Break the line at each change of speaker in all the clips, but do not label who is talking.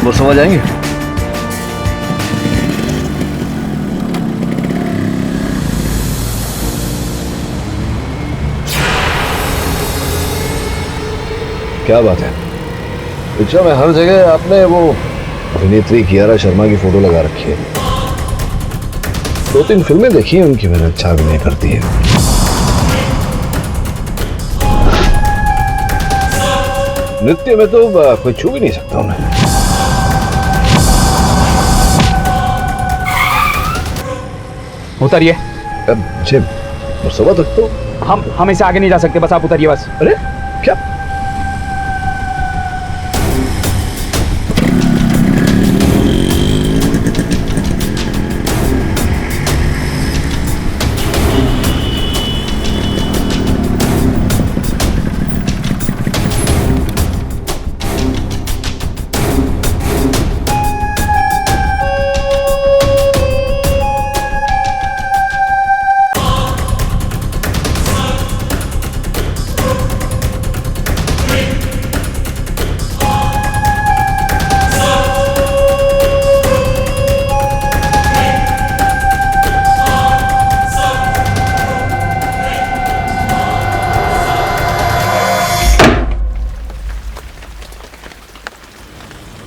वो समझ आएंगे। क्या बात है पिक्चर में हर जगह आपने वो अभिनेत्री कियारा शर्मा की फोटो लगा रखी है। 2-3 फिल्में देखी हैं उनकी, मैंने अच्छा अभिनय करती है। नृत्य में तो कोई छू भी नहीं सकता उन्हें।
उतरिए।
मुझे मुर्सवा तक तो
हम इससे आगे नहीं जा सकते, बस आप उतरिए बस।
अरे क्या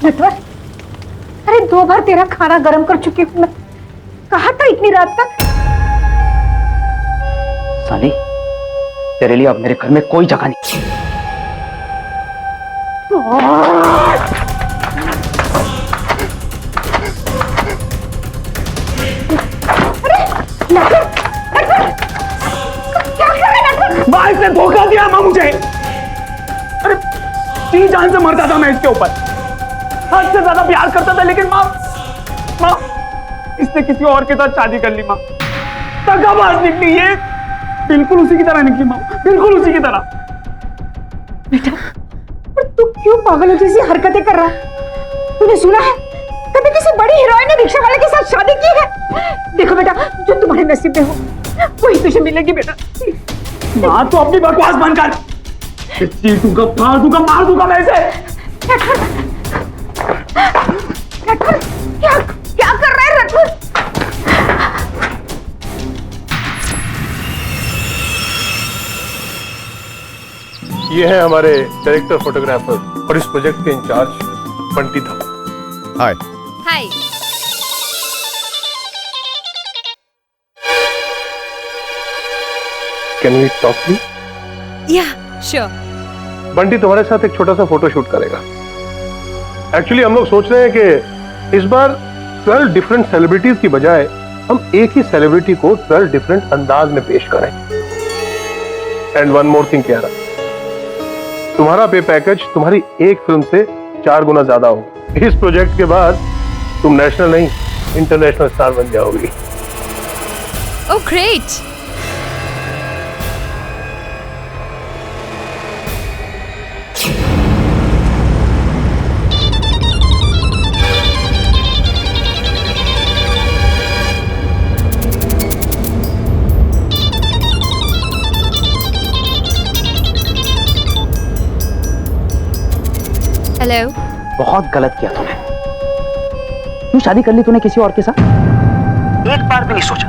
नटवर, अरे 2 बार तेरा खाना गर्म कर चुकी हूँ मैं। कहा था इतनी रात तक?
साली, तेरे लिए अब मेरे घर में कोई जगह नहीं। माँ, इसने धोखा दिया माँ मुझे। अरे जी जान से मरता था मैं इसके ऊपर, हद से ज्यादा प्यार करता था, लेकिन माँ इसने किसी और के साथ शादी कर ली। माँ दगाबाज निकली ये, बिल्कुल उसी की तरह निकली माँ, बिल्कुल उसी की तरह।
बेटा, पर तू क्यों पागलों जैसी हरकतें कर रहा है? तूने सुना है कभी किसी बड़ी हीरोइन ने रिक्शा वाले के साथ शादी की है? देखो बेटा, जो तुम्हारे नसीब में हो वही तुझे मिलेगी बेटा।
माँ तो अपनी बकवास बंद कर, चीटूंगा, फाड़ दूंगा, मार दूंगा मैं इसे।
क्या कर रहा है रघुवर?
ये है हमारे डायरेक्टर फोटोग्राफर और इस प्रोजेक्ट के इंचार्ज बंटी था।
Hi.
Hi.
Can we talk please?
Yeah sure.
Bunty तुम्हारे साथ एक छोटा सा फोटो शूट करेगा। एक्चुअली हम लोग सोच रहे हैं कि इस बार 12 डिफरेंट सेलिब्रिटीज की बजाय हम एक ही सेलिब्रिटी को 12 डिफरेंट अंदाज में पेश करें। And one more thing Kiara, तुम्हारा पे पैकेज तुम्हारी एक फिल्म से 4 गुना ज्यादा हो। इस प्रोजेक्ट के बाद तुम नेशनल नहीं इंटरनेशनल स्टार बन जाओगी।
Oh great. हेलो।
बहुत गलत किया तूने। क्यों शादी कर ली तूने किसी और के साथ? एक बार भी नहीं सोचा,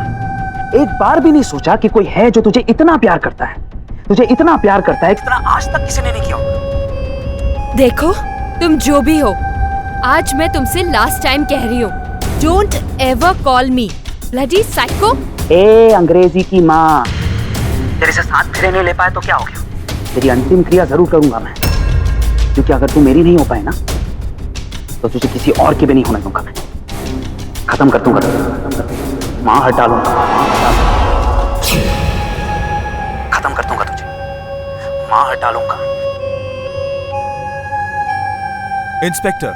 एक बार भी नहीं सोचा कि कोई है जो तुझे इतना प्यार करता है, तुझे इतना प्यार करता है जितना आज तक किसी ने नहीं किया होगा।
देखो, तुम जो भी हो, आज मैं तुमसे लास्ट टाइम कह रही हूँ, don't ever call me bloody psycho.
ए अंग्रेजी की माँ, तेरे से साथ फेरे नहीं ले पाए तो क्या हो गया? तेरी अंतिम क्रिया जरूर करूंगा मैं, क्योंकि अगर तू मेरी नहीं हो पाए ना तो तुझे किसी और की भी नहीं होने दूंगा मैं। खत्म कर दूंगा, माँ हटा लूंगा, खत्म कर दूंगा तुझे, माँ हटा लूंगा।
इंस्पेक्टर,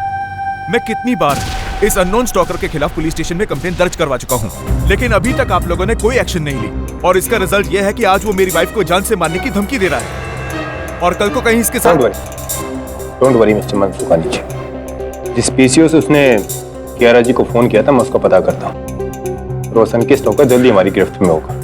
मैं कितनी बार इस अननोन स्टॉकर के खिलाफ पुलिस स्टेशन में कंप्लेंट दर्ज करवा चुका हूं, लेकिन अभी तक आप लोगों ने कोई एक्शन नहीं ली, और इसका रिजल्ट यह है कि आज वो मेरी वाइफ को जान से मारने की धमकी दे रहा है, और कल को कहीं इसके साथ।
डोंट वरी मिस्टर मनसूखा नीचे, जिस पीसीओ से उसने कियारा जी को फोन किया था मैं उसको पता करता हूँ। रोशन किस स्टॉकर जल्दी हमारी गिरफ्त में होगा।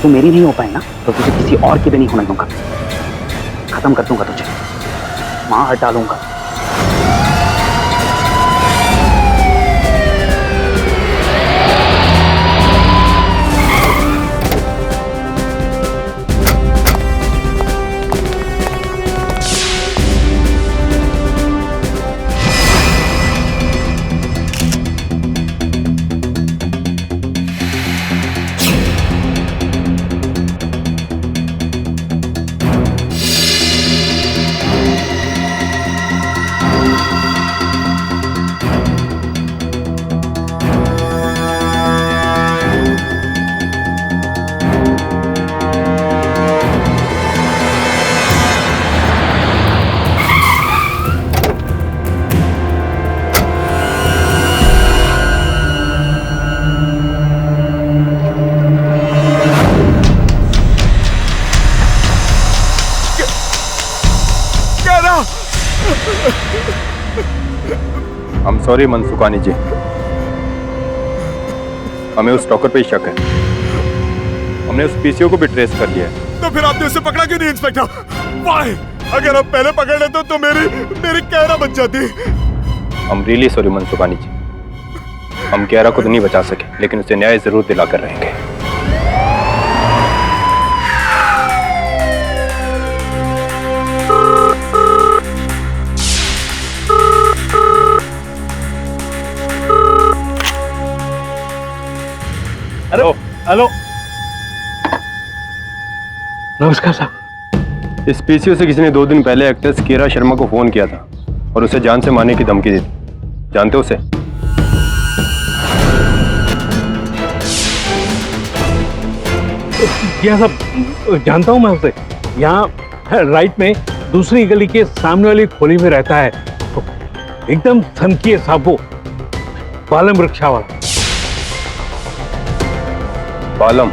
तू मेरी नहीं हो पाए ना तो तुझे किसी और की भी नहीं होने दूंगा। खत्म कर दूंगा तुझे, मां हटा लूंगा।
सॉरी मनसुखानी जी, हमें उस स्टॉकर पे ही शक है। हमने उस पीसीओ को भी ट्रेस कर लिया है।
तो फिर आपने उसे पकड़ा क्यों नहीं इंस्पेक्टर? वाई? अगर आप पहले पकड़ लेते तो मेरी कैरा बच जाती।
हम रियली सॉरी मनसुखानी जी, हम कैरा को तो नहीं बचा सके लेकिन उसे न्याय जरूर दिलाकर रहेंगे।
हेलो,
नमस्कार साहब।
इस पीसीओ से किसी ने 2 दिन पहले एक्ट्रेस कीरा शर्मा को फोन किया था और उसे जान से मारने की धमकी दी थी। जानते हो उसे?
जी हाँ साहब, जानता हूँ मैं उसे। यहाँ राइट में दूसरी गली के सामने वाली खोली में रहता है। एकदम धमकी है साहब, वो बालम रिक्शा वाला।
बालम?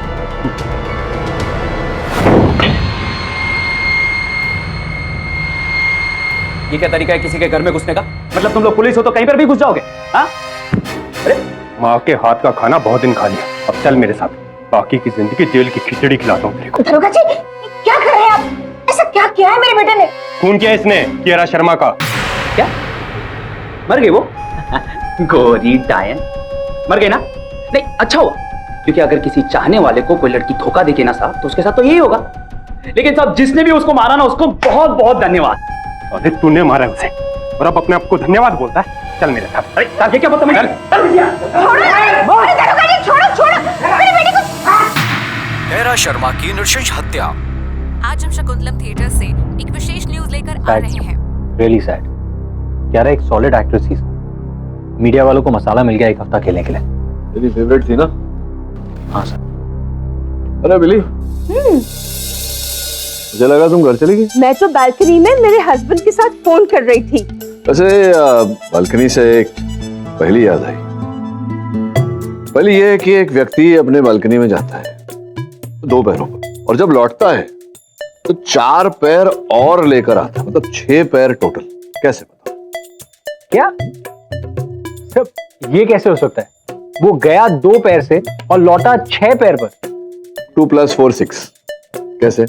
ये क्या तरीका है किसी के घर में घुसने का? मतलब तुम लोग पुलिस हो तो कहीं पर भी घुस जाओगे? हाँ? अरे
माँ के हाथ का खाना बहुत दिन खा लिया, अब चल मेरे साथ, बाकी की जिंदगी जेल की खिचड़ी खिलाता हूँ तेरे को।
दरोगा जी, क्या कर रहे हैं आप? ऐसा क्या किया है मेरे बेटे ने?
खून किया इसने कीरा शर्मा का।
क्या मर गई वो? गोरी डायन मर गई ना? नहीं, अच्छा हुआ, क्योंकि अगर किसी चाहने वाले को कोई लड़की धोखा देके ना साहब तो उसके साथ तो यही होगा। लेकिन साहब जिसने भी उसको मारा ना उसको बहुत बहुत धन्यवाद।
अरे तूने मारा है उसे और अब अपने आप को धन्यवाद बोलता है। चल मेरे साथ।
अरे साहब ये क्या बदतमीजी?
मेरे बेटे को।
कीरा शर्मा की नृशंस हत्या।
आज हम शकुंतलम थिएटर से एक विशेष न्यूज लेकर आ रहे हैं।
Really sad. कीरा एक सॉलिड एक्ट्रेस थी। मीडिया वालों को मसाला मिल गया 1 हफ्ता खेलने के लिए।
तेरी फेवरेट थी ना?
हाँ सर।
अरे बिली, मुझे लगा तुम घर चली गई।
मैं तो बालकनी में मेरे हस्बैंड के साथ फोन कर रही थी।
वैसे बालकनी से एक पहली याद आई। पहली ये है कि एक व्यक्ति अपने बालकनी में जाता है 2 पैरों पर, और जब लौटता है तो 4 पैर और लेकर आता है, मतलब 6 पैर टोटल। कैसे बताओ?
क्या सब ये कैसे हो सकता है? वो गया 2 पैर से और लौटा 6 पैर पर।
2 + 4 6। कैसे?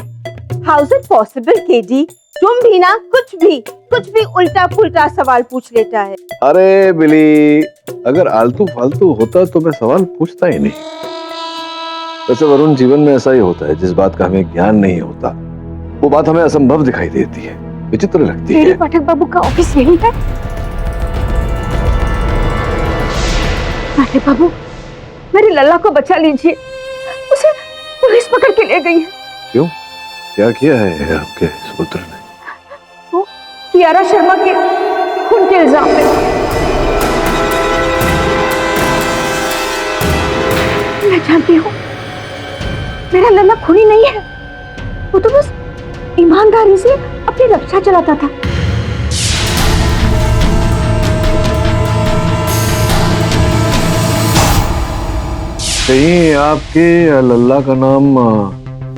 How is it possible KG? तुम भी ना कुछ भी उल्टा पुल्टा सवाल पूछ लेता है।
अरे बिली, अगर आलतू फालतू होता तो मैं सवाल पूछता ही नहीं। वैसे वरुण, जीवन में ऐसा ही होता है, जिस बात का हमें ज्ञान नहीं होता वो बात हमें असंभव दिखाई देती है, विचित्र लगती है।
पाठक बाबू का ऑफिस यही है। अरे बाबू, मेरी लल्ला को बचा लीजिए, उसे पुलिस पकड़ के ले गई है।
क्यों? क्या किया है आपके पुत्र ने?
वो कीरा शर्मा के खून के इल्जाम में। मैं जानती हूँ मेरा लल्ला खूनी नहीं है, वो तो बस ईमानदारी से अपनी रक्षा चलाता था।
कहीं आपके लल्ला का नाम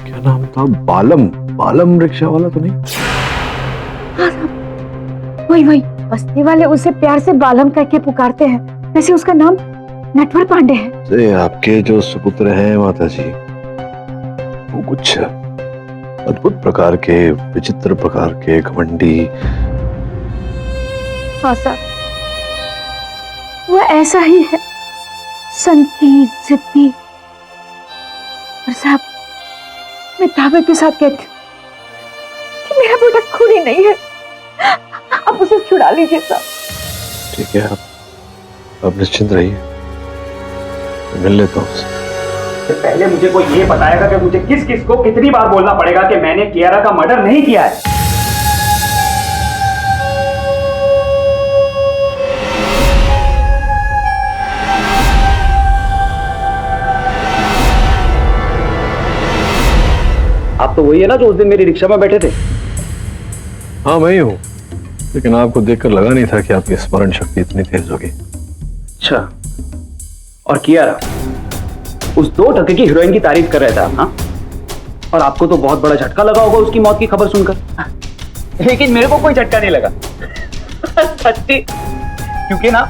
क्या नाम था? बालम रिक्शा वाला तो नहीं?
हाँ साहब, वही बस्ती वाले उसे प्यार से बालम कह के पुकारते हैं। वैसे उसका नाम नटवर पांडे है।
आपके जो सुपुत्र हैं माता जी, वो कुछ अद्भुत प्रकार के, विचित्र प्रकार के, घमंडी।
हाँ साहब, वो ऐसा ही है, संकी, जिद्दी। और साहब, मैं दावे के साथ कहती हूँ कि मेरा बेटा खूनी नहीं है। आप उसे छुड़ा लीजिए साहब।
ठीक है, आप निश्चिंत रहिए, मैं मिल लेता हूँ उससे।
पहले मुझे कोई ये बताएगा कि मुझे किस किस को कितनी बार बोलना पड़ेगा कि मैंने कियारा का मर्डर नहीं किया है। आप तो वही है ना जो उस दिन मेरी रिक्शा में बैठे थे?
हाँ, मैं ही हूँ, लेकिन आपको देखकर लगा नहीं था कि आपकी स्मरण शक्ति इतनी तेज होगी।
अच्छा, और कियारा उस 2 टके की हीरोइन की तारीफ कर रहे थे आप? हाँ, और आपको तो बहुत बड़ा झटका लगा होगा उसकी मौत की खबर सुनकर। लेकिन मेरे को कोई झटका नहीं लगा। सच्ची, क्योंकि ना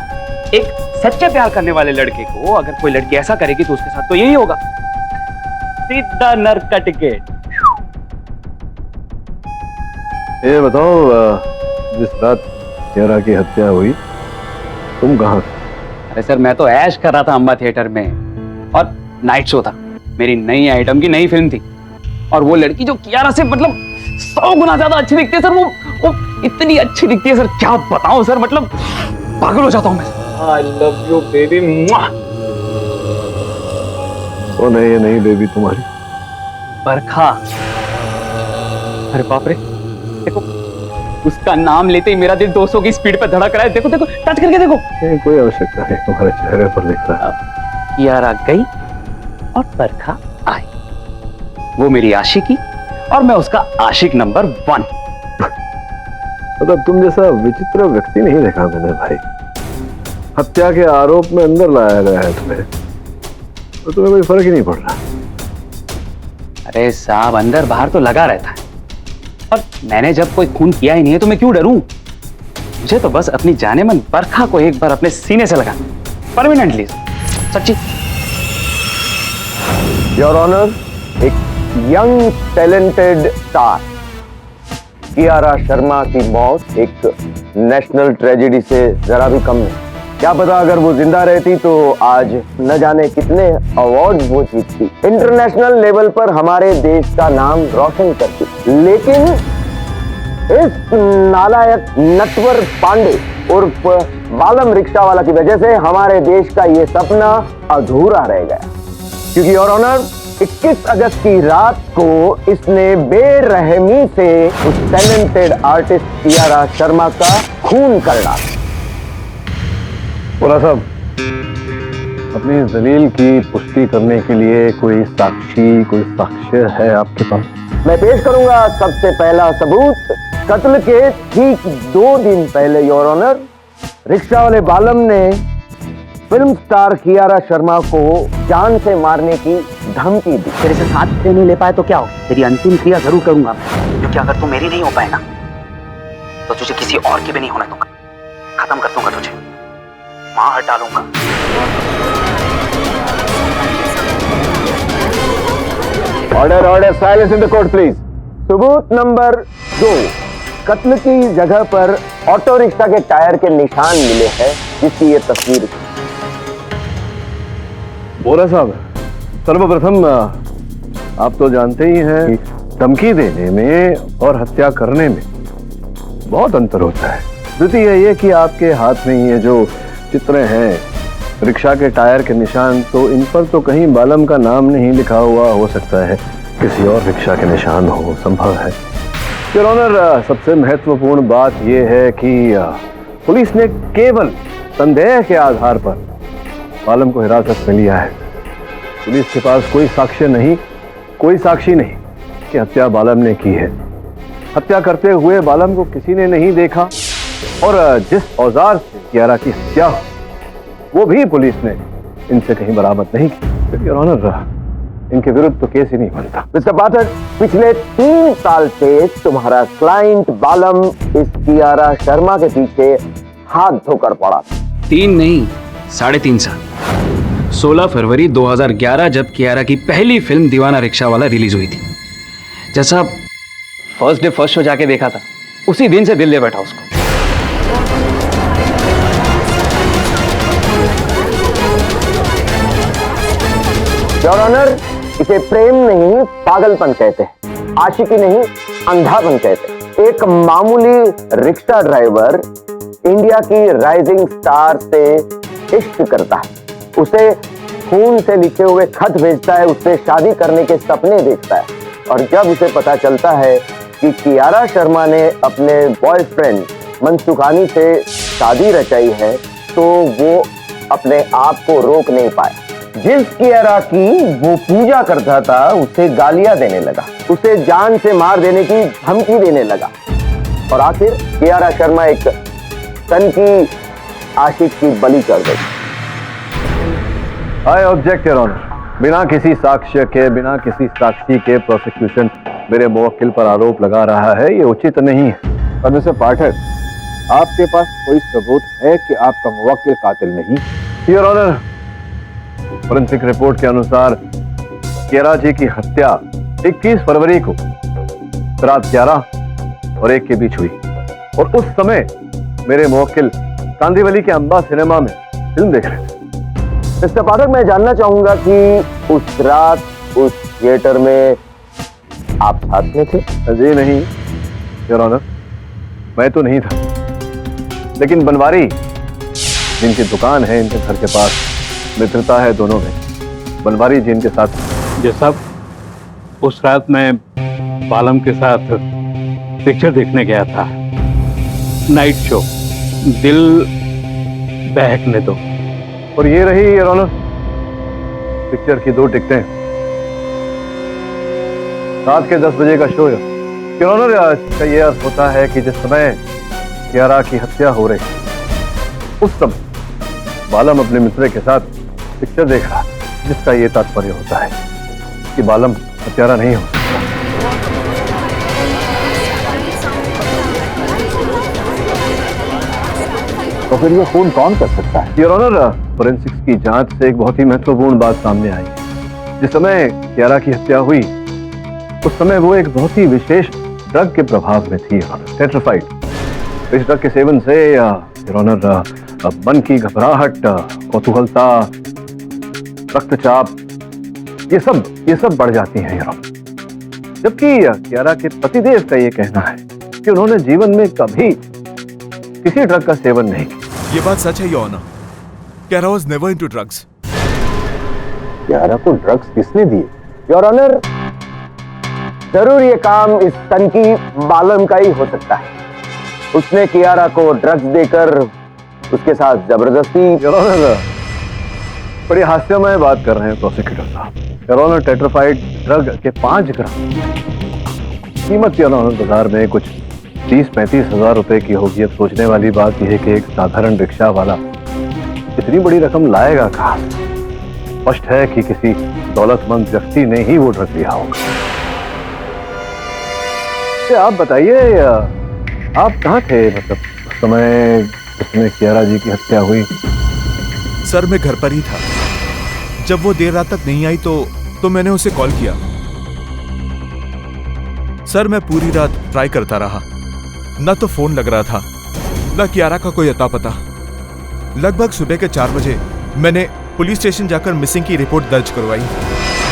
एक सच्चे प्यार करने वाले लड़के को अगर कोई लड़की ऐसा करेगी तो उसके साथ तो यही होगा, सीधा नर्क का टिकट।
ये बताओ, जिस रात कियारा की हत्या हुई तुम कहाँ थे?
अरे सर, मैं तो ऐश कर रहा था अम्बा थिएटर में, और नाइट शो था, मेरी नई आइटम की नई फिल्म थी। और वो लड़की जो कियारा से मतलब 100 गुना ज्यादा अच्छी दिखती है सर, वो इतनी अच्छी दिखती है सर, क्या बताऊं सर, मतलब पागल हो जाता हूं मैं। आई लव यू बेबी।
कौन है ये नई बेबी तुम्हारी?
बरखा। अरे बाप रे, देखो उसका नाम लेते ही मेरा दिल 200 की स्पीड पे धड़क रहा है। देखो देखो, टच करके देखो।
कोई आवश्यकता नहीं, तुम्हारे चेहरे पर दिख रहा है।
कियारा गई और बरखा आई, वो मेरी आशिकी और मैं उसका आशिक नंबर 1।
मतलब तुम जैसा विचित्र व्यक्ति नहीं देखा मैंने भाई। हत्या के आरोप में अंदर लाया गया है तुम्हें, तो तुम्हें कोई फर्क ही नहीं पड़ रहा।
अरे साहब, अंदर बाहर तो लगा रहता है, और मैंने जब कोई खून किया ही नहीं है तो मैं क्यों डरूं? मुझे तो बस अपनी जानेमन बरखा को एक बार अपने सीने से लगा, परमानेंटली। सच्ची।
योर ऑनर, एक young talented star Kiara Sharma की मौत एक नेशनल ट्रेजेडी से जरा भी कम नहीं। क्या पता अगर वो जिंदा रहती तो आज न जाने कितने अवार्ड वो जीतती, इंटरनेशनल लेवल पर हमारे देश का नाम रोशन करती। लेकिन इस नालायक नटवर पांडे उर्फ बालम रिक्शा वाला की वजह से हमारे देश का ये सपना अधूरा रह गया। क्योंकि योर ऑनर, 21 अगस्त की रात को इसने बेरहमी से उस टैलेंटेड आर्टिस्ट कियारा शर्मा का खून कर डाला।
बोला साहब, अपनी दलील की पुष्टि करने के लिए कोई साक्षी, कोई साक्ष्य है आपके पास?
मैं पेश करूंगा सबसे पहला सबूत। कत्ल के ठीक 2 दिन पहले योर ऑनर, रिक्शा वाले बालम ने फिल्म स्टार कियारा शर्मा को जान से मारने की धमकी दी।
तेरे से साथ फिर नहीं ले पाए तो क्या हो, तेरी अंतिम क्रिया जरूर करूंगा मैं, क्योंकि अगर तू मेरी नहीं हो पाए ना तो तुझे किसी और की भी नहीं होने दूंगा, खत्म कर दूंगा तुझे, मार डालूंगा।
Order order, silence in the court please. सबूत नंबर 2, कत्ल की जगह पर ऑटो रिक्शा के टायर के निशान मिले हैं, जिसकी ये तस्वीर।
बोला साहब, सर्वप्रथम आप तो जानते ही हैं, धमकी देने में और हत्या करने में बहुत अंतर होता है। द्वितीय ये कि आपके हाथ में ये जो चित्र हैं, रिक्शा के टायर के निशान, तो इन पर तो कहीं बालम का नाम नहीं लिखा हुआ, हो सकता है किसी और रिक्शा के निशान हो, संभव है। योर ऑनर, सबसे महत्वपूर्ण बात यह है कि पुलिस ने केवल संदेह के आधार पर बालम को हिरासत में लिया है। पुलिस के पास कोई साक्ष्य नहीं, कोई साक्षी नहीं कि हत्या बालम ने की है। हत्या करते हुए बालम को किसी ने नहीं देखा, और जिस औजार से कियारा की हत्या वो भी पुलिस ने इनसे कहीं बरामद नहीं की। योर ऑनर, इनके विरुद्ध तो केस ही नहीं बनता।
मिस्टर पाठक, पिछले 3 साल से तुम्हारा क्लाइंट बालम इस कियारा शर्मा के पीछे हाथ धोकर पड़ा।
3 नहीं, 3.5 साल।
16 फरवरी 2011 जब कियारा की पहली फिल्म दीवाना रिक्शा वाला रिलीज हुई थी। जैसा फर्स्ट डे फर्स्ट शो जाके देखा था, उसी दिन से दिल ले बैठा उसको।
योर ऑनर, इसे प्रेम नहीं पागलपन कहते हैं, आशिकी नहीं अंधापन कहते हैं। एक मामूली रिक्शा ड्राइवर इंडिया की राइजिंग स्टार से इश्क करता है, उसे खून से लिखे हुए खत भेजता है, उससे शादी करने के सपने देखता है, और जब उसे पता चलता है कि कियारा शर्मा ने अपने बॉयफ्रेंड मनसुखानी से शादी रचाई है, तो वो अपने आप को रोक नहीं पाया। जिस कियारा की वो पूजा करता था, उसे गालियां देने लगा, उसे जान से मार देने की धमकी देने लगा, और आखिर कियारा शर्मा एक सन की आशिक की बलि चढ़ गई।
I object your honour. बिना किसी साक्ष्य के, बिना किसी साक्षी के प्रोसिक्यूशन मेरे मुवक्किल पर आरोप लगा रहा है, ये उचित नहीं है।
पर मिस्टर पाठक, आपके पास कोई सबूत है कि आपका मुवक्किल कातिल नहीं?
योर ऑनर, फोरेंसिक रिपोर्ट के अनुसार कियारा जी की हत्या 21 फरवरी को रात 11 और 1 के बीच हुई, और उस समय मेरे मुवक्किल कांदीवली के अंबा सिनेमा में फिल्म देख रहे थे।
मिस्टर पाठक, मैं जानना चाहूंगा कि उस रात उस थिएटर में आप साथ में थे?
जी नहीं योर ऑनर, मैं तो नहीं था, लेकिन बनवारी जिनकी दुकान है इनके घर के पास, मित्रता है दोनों में, बनवारी जी इनके साथ।
ये सब उस रात मैं बालम के साथ पिक्चर देखने गया था, नाइट शो, दिल बहकने दो।
और ये रही योर ऑनर पिक्चर की 2 टिकटें। रात के 10 बजे का शो है योर ऑनर। इसका ये अर्थ होता है कि जिस समय कियारा की हत्या हो रही, उस समय बालम अपने मित्र के साथ पिक्चर देख रहा, जिसका ये तात्पर्य होता है कि बालम हत्यारा नहीं हो।
तो फिर ये खून कौन कर सकता है?
योर ऑनर, फोरेंसिक्स की जांच से एक बहुत ही महत्वपूर्ण बात सामने आई है। जिस समय कियारा की हत्या हुई, उस समय वो एक बहुत ही विशेष ड्रग के प्रभाव में थी, टेट्राफाइड। इस ड्रग के सेवन से योर ऑनर मन की घबराहट, कौतूहलता, रक्तचाप, ये सब बढ़ जाती हैं योर ऑनर। जबकि कियारा के पतिदेव का ये कहना है कि उन्होंने जीवन में कभी किसी ड्रग का सेवन नहीं किया।
ये बात सच है your honour. Kiara was never into drugs.
Kiara को ड्रग्स किसने दिए? योर ऑनर, जरूर ये काम इस तनकी बालम का ही हो सकता है। उसने कियारा को ड्रग्स देकर उसके साथ जबरदस्ती।
योर ऑनर, बड़ी हास्यमय बात कर रहे हैं प्रोसिक्यूटर साहब। योर ऑनर, टेट्राफाइड ड्रग के 5 ग्राम कीमत योर ऑनर बाजार में कुछ 30-35 हजार रुपए की होगी। अब सोचने वाली बात यह है कि एक साधारण रिक्शा वाला इतनी बड़ी रकम लाएगा कहां? स्पष्ट है कि किसी दौलतमंद व्यक्ति ने ही वो ड्रग लिया होगा। आप बताइए, आप कहाँ थे मतलब उस समय जिसमें कियारा जी की हत्या हुई?
सर, मैं घर पर ही था। जब वो देर रात तक नहीं आई तो मैंने उसे कॉल किया। सर, मैं पूरी रात ट्राई करता रहा, ना तो फोन लग रहा था, ना कियारा का कोई अता पता। लगभग सुबह के 4 बजे मैंने पुलिस स्टेशन जाकर मिसिंग की रिपोर्ट दर्ज करवाई,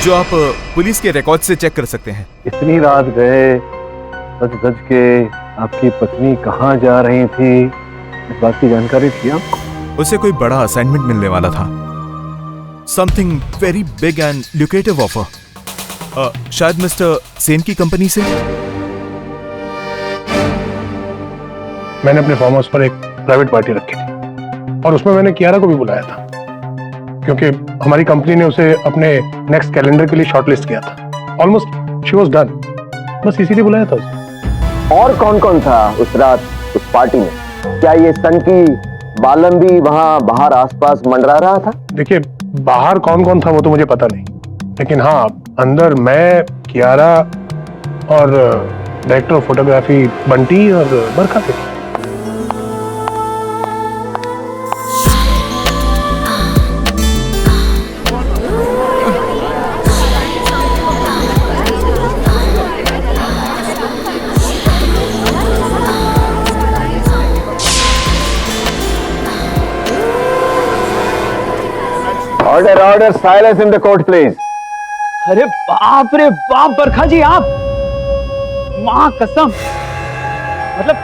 जो आप पुलिस के रिकॉर्ड से चेक कर सकते हैं।
इतनी रात गए सज के, आपकी पत्नी कहाँ जा रही थी, इस बात की जानकारी थी आपको?
उसे कोई बड़ा असाइनमेंट मिलने वाला था, something very big and lucrative offer, शायद मिस्टर सेन की कंपनी से।
मैंने अपने फार्म हाउस पर एक प्राइवेट पार्टी रखी थी, और उसमें मैंने कियारा को भी बुलाया था, क्योंकि हमारी कंपनी ने उसे अपने नेक्स्ट कैलेंडर के लिए शॉर्टलिस्ट किया था। ऑलमोस्ट शी वाज डन, बस इसीलिए बुलाया था उसे।
और कौन कौन था उस रात उस पार्टी में? क्या ये सन की बालम भी वहां बाहर आसपास मंडरा रहा था?
देखिए, बाहर कौन कौन था वो तो मुझे पता नहीं, लेकिन हाँ, अंदर मैं, कियारा और डायरेक्टर ऑफ फोटोग्राफी बंटी और बरखा थे।
Order order, silence in the court please.
अरे बाप रे बाप बरखा जी, आप मां कसम, मतलब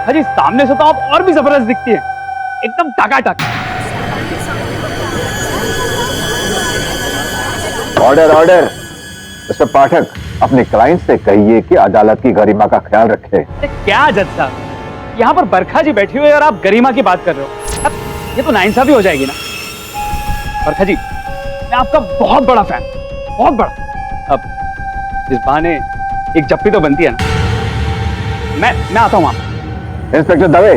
हाजी सामने से तो आप और भी जबरदस्त दिखती है, एकदम टकाटक।
ऑर्डर ऑर्डर, मिस्टर पाठक, अपने क्लाइंट से कहिए कि अदालत की गरिमा का ख्याल रखे।
क्या जज साहब, यहाँ पर बरखा जी बैठी हुई है और आप गरिमा की बात कर रहे हो, अब ये तो नाइंसाफी हो जाएगी ना। बरखा जी, मैं आपका बहुत बड़ा फैन, बहुत बड़ा। अब इस बहाने एक जप्पी तो बनती है ना। मैं आता हूँ आप।
इंस्पेक्टर दवे।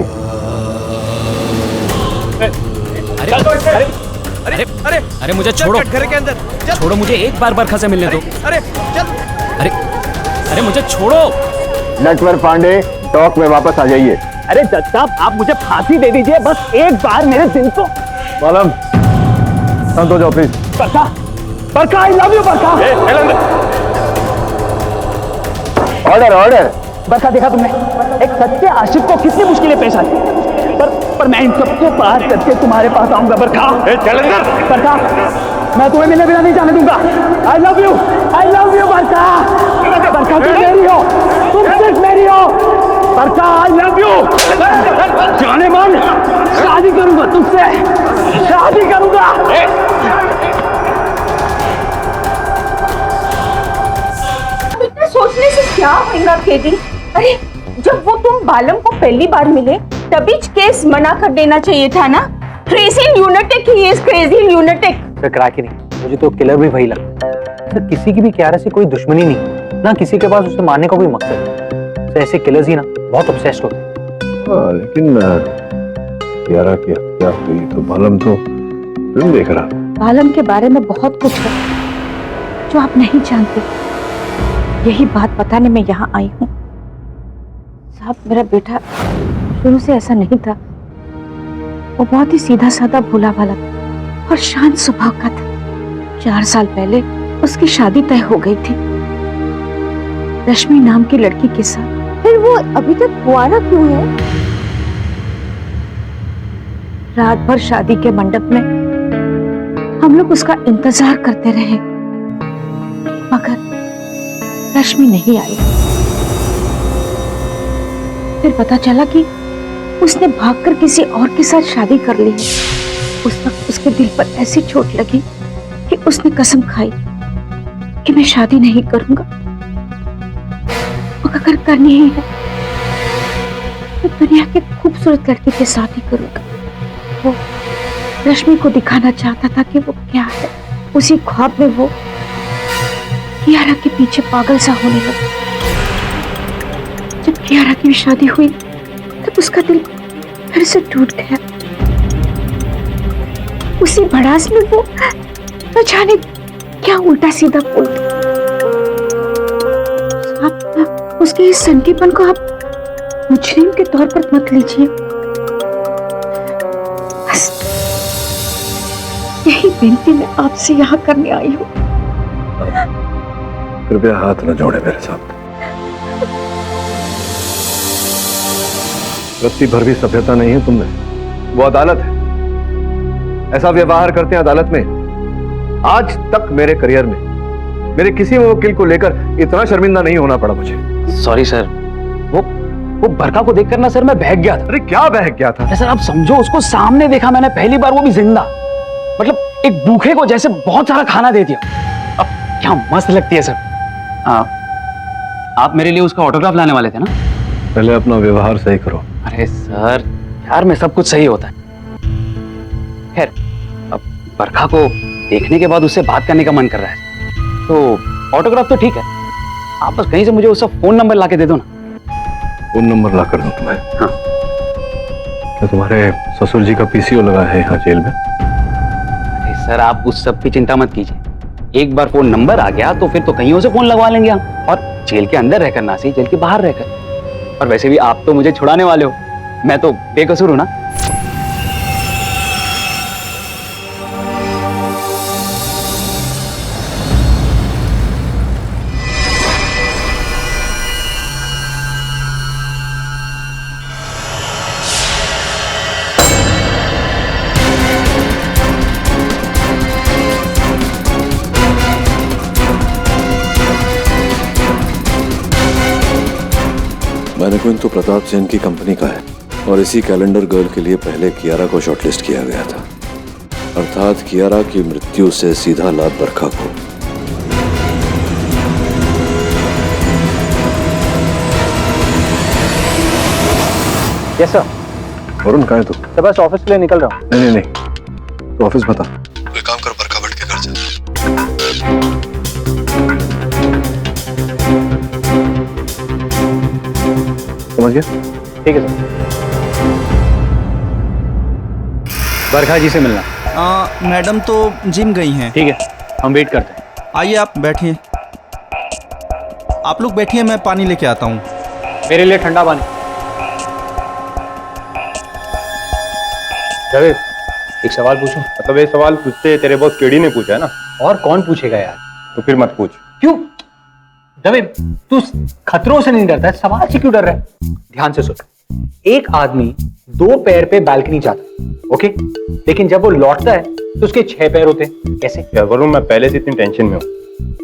अरे मुझे छोड़ो, घर के अंदर छोड़ो, मुझे एक बार बरखा से मिलने दो। अरे चल, अरे मुझे छोड़ो।
नटवर पांडे, टॉक में वापस आ जाइए।
अरे जज साहब, आप मुझे फांसी दे दीजिए, बस एक बार मेरे दिल को।
मालूम शांत हो जाओ please.
Barkha, Barkha, I love you Barkha.
Order order.
Barkha, देखा तुमने एक सच्चे आशिक को कितनी मुश्किलें पेश आती, पर मैं इन सबको पार करके तुम्हारे पास आऊंगा बरखा। बरखा, मैं तुम्हें मिलने बिना नहीं जाने दूंगा। आई लव यू बरखा। बरखा तुम मेरी हो, तुम सिर्फ मेरी हो बरखा। I love you. जाने मन, शादी करूंगा तुमसे, शादी करूंगा।
इतना सोचने से क्या होगा केडी? अरे जब वो तुम बालम को पहली बार मिले तभी केस मना कर देना चाहिए था ना। Crazy lunatic, he is crazy lunatic.
टकरा के नहीं, मुझे तो किलर भी वही लगता है। तो किसी की भी कियारा से कोई दुश्मनी नहीं, ना किसी के पास उसे मारने का कोई मकसद। तो ऐसे किलर्स ही ना बहुत ऑब्सेस्ड होते हैं।
लेकिन कियारा की हत्या हुई तो बालम तो फिल्म देख रहा।
बालम के बारे में बहुत कुछ है जो आप नहीं जानते, यही बात बताने मैं यहाँ आई हूँ। साहब, मेरा बेटा शुरू से ऐसा नहीं था, वो बहुत ही सीधा साधा भोला भाला और शांत स्वभाव का था। 4 साल पहले उसकी शादी तय हो गई थी रश्मि नाम की लड़की के साथ। फिर वो अभी तक कुंवारा क्यों है? रात भर शादी के मंडप में हम लोग उसका इंतजार करते रहे, मगर रश्मि नहीं आई। फिर पता चला कि उसने भागकर किसी और के साथ शादी कर ली है। उस वक्त उसके दिल पर ऐसी चोट लगी कि उसने कसम खाई कि मैं शादी नहीं करूंगा, और अगर करनी ही है तो दुनिया के खूबसूरत लड़की के साथ ही करूंगा। वो रश्मि को दिखाना चाहता था कि वो क्या है। उसी ख्वाब में वो कियारा के पीछे पागल सा होने लगा। जब कियारा की शादी हुई तब उसका दिल फिर से टूट गया। उसी भड़ास में वो न जाने क्या उल्टा सीधा बोल दिया। आप उसके इस संकीपन को आप मुजरिम के तौर पर मत लीजिए। बस यही बेनती मैं आपसे यहाँ करने आई हूँ।
कृपया हाथ न जोड़े मेरे साथ। रत्ती भर भी सभ्यता नहीं है तुमने। वो अदालत है, ऐसा व्यवहार करते हैं अदालत में। आज तक मेरे करियर में मेरे किसी वकील को लेकर इतना शर्मिंदा नहीं होना पड़ा मुझे।
सॉरी सर, वो बरखा को देखकर ना सर मैं बहक गया था।
अरे क्या बहक गया था?
सर आप समझो, उसको सामने देखा मैंने पहली बार, वो भी जिंदा। मतलब एक भूखे को जैसे बहुत सारा खाना दे दिया। अब क्या मस्त लगती है सर। आप मेरे लिए उसका ऑटोग्राफ लाने वाले थे ना?
पहले अपना व्यवहार सही करो।
अरे सर यार, में सब कुछ सही होता है। खैर, अब बरखा को देखने के बाद उससे बात करने का मन कर रहा है, तो ऑटोग्राफ तो ठीक है, आप बस कहीं से मुझे उसका फोन नंबर लाके दे दो ना।
फोन नंबर ला कर दूं तुम्हें?
हाँ।
क्या तुम्हारे ससुर जी का पीसीओ लगा है यहाँ जेल में?
अरे सर, आप उस सब की चिंता मत कीजिए। एक बार फोन नंबर आ गया तो फिर तो कहीं से फोन लगवा लेंगे हम, और जेल के अंदर रहकर ना सही, जेल के बाहर रहकर। और वैसे भी आप तो मुझे छुड़ाने वाले हो, मैं तो बेकसूर हूं ना।
मैनेक्विन तो प्रताप सेन की कंपनी का है और इसी कैलेंडर गर्ल के लिए पहले कियारा को शॉर्टलिस्ट किया गया था, अर्थात कियारा की मृत्यु से सीधा लाभ बरखा को।
Yes sir.
वरुण कहाँ है तू?
सर बस ऑफिस के लिए निकल रहा हूँ।
नहीं तो ऑफिस बता। कोई काम कर, बरखा भट्ट के घर जा। समझ गया?
ठीक है सर। बरखा जी से मिलना।
मैडम तो जिम गई हैं।
ठीक है, हम वेट करते हैं।
आइए आप बैठिए। आप लोग बैठिए, मैं पानी लेके आता हूँ।
मेरे लिए ठंडा पानी। जावेद, एक सवाल पूछूं?
मतलब ये सवाल पूछते तेरे बॉस केडी ने पूछा है ना?
और कौन पूछेगा यार?
तो फिर मत पूछ।
क्यों? जावेद, तू खतरों से नहीं डरता है, सवाल से क्यों डर रहा है? ध्यान से सुन। एक आदमी 2 पैर पे बालकनी जाता है, ओके, लेकिन जब वो लौटता है तो उसके 6 पैर होते हैं। कैसे?
यार वरुण, मैं पहले से इतनी टेंशन में हूँ,